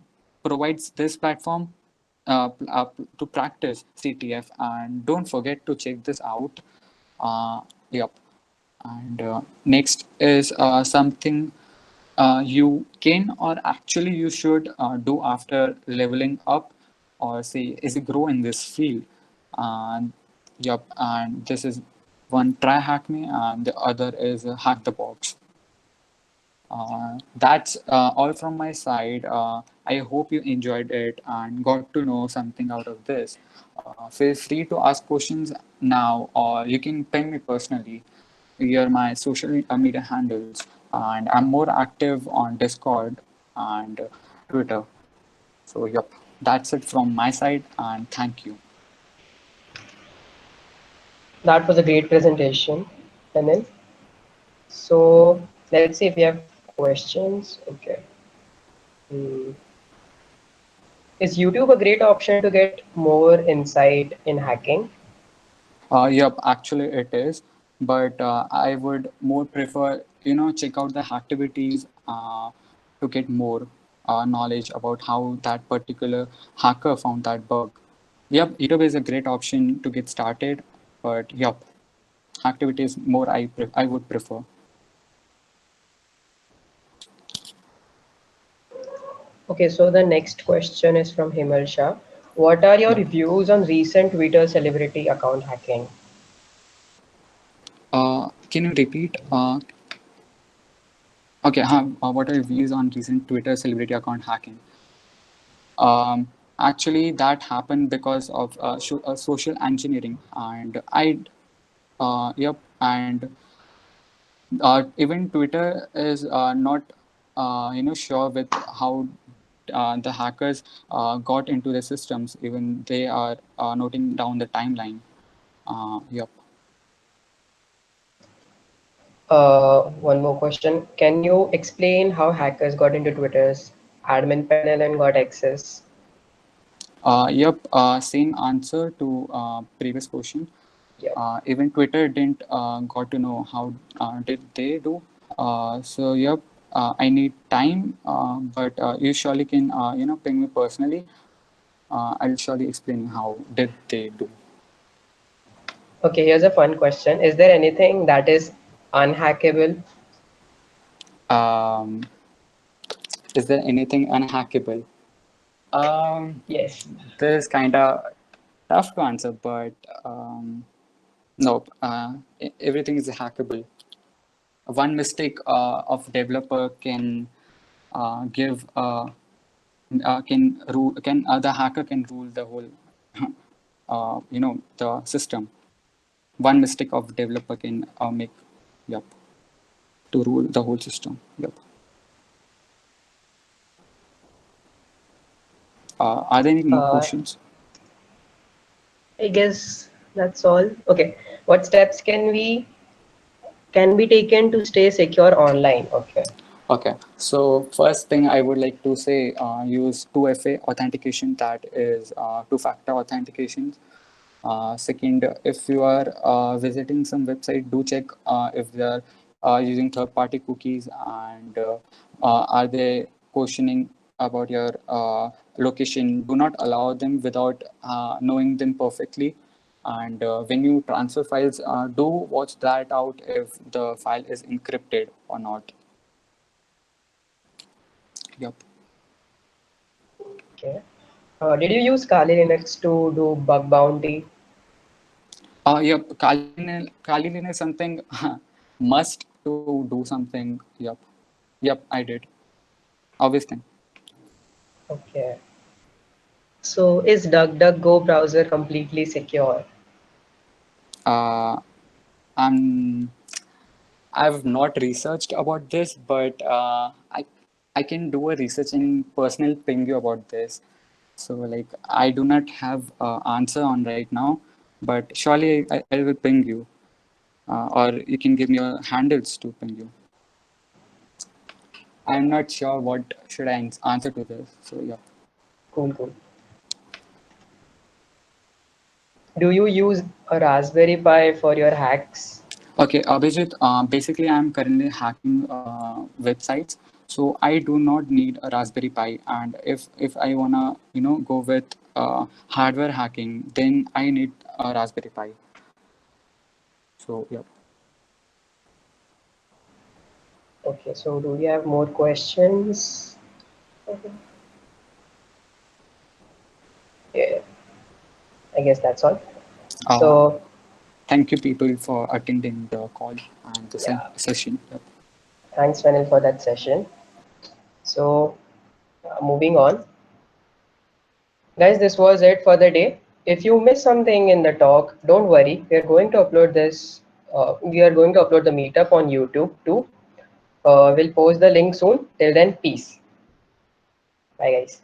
provides this platform to practice CTF. And don't forget to check this out. Yep. And next is something. You can, or actually you should do after leveling up, or say as you grow in this field. And yep, and this is one, try hack me, and the other is hack the box. That's all from my side. I hope you enjoyed it and got to know something out of this. Feel free to ask questions now, or you can ping me personally. Here are my social media handles, and I'm more active on Discord and Twitter. So, yep, that's it from my side, and thank you. That was a great presentation, Anil. So let's see if we have questions. Okay. Hmm. Is YouTube a great option to get more insight in hacking? Yep, actually it is, but I would more prefer, check out the activities to get more knowledge about how that particular hacker found that bug. Yep, YouTube is a great option to get started, but yep, activities more I would prefer. Okay, so the next question is from Himal Shah. What are your Yep. reviews on recent Twitter celebrity account hacking? Can you repeat? Okay, what are your views on recent Twitter celebrity account hacking? Um, Actually, that happened because of social engineering, and yep, and even Twitter is not, sure with how the hackers got into the systems. Even they are noting down the timeline. Yep. One more question. Can you explain how hackers got into Twitter's admin panel and got access? Yep. Same answer to previous question. Yep. Even Twitter didn't got to know how did they do. So yep, I need time, but you surely can ping me personally. I'll surely explain how did they do. Okay, here's a fun question. Is there anything that is unhackable? Um, is there anything unhackable? Um, Yes. this is kind of tough to answer, but nope. Everything is hackable. One mistake of developer can give can rule can the hacker can rule the whole the system. One mistake of developer can make, yep, to rule the whole system. Yep. Are there any more Uh, questions? I guess that's all. Okay. What steps can be taken to stay secure online? Okay. Okay, so first thing I would like to say, use 2FA authentication, that is two-factor authentication. Second, if you are visiting some website, do check if they are using third-party cookies, and are they questioning about your location. Do not allow them without knowing them perfectly. And when you transfer files, do watch that out if the file is encrypted or not. Yep. Okay. Did you use Kali Linux to do bug bounty? Yep. Kali is something must to do something. Yep. Yep, I did. Obvious thing. Okay. So is DuckDuckGo browser completely secure? Uh, I'm I've not researched about this, but I can do a research and personal ping you about this. So like I do not have answer on right now, but surely I will ping you, or you can give me your handles to ping you. I'm not sure what should I answer to this. So yeah. Cool, cool. Do you use a Raspberry Pi for your hacks? Okay, Abhijit, basically I'm currently hacking websites, so I do not need a Raspberry Pi. And if I wanna, go with hardware hacking, then I need a Raspberry Pi. So yeah. Okay, so do we have more questions? Yeah, I guess that's all. Uh, So Thank you, people, for attending the call and the yeah, session. Yep. thanks, Vanil, for that session. So moving on, guys, this was it for the day. If you missed something in the talk, don't worry. We are going to upload this. We are going to upload the meetup on YouTube too. We'll post the link soon. Till then, peace. Bye, guys.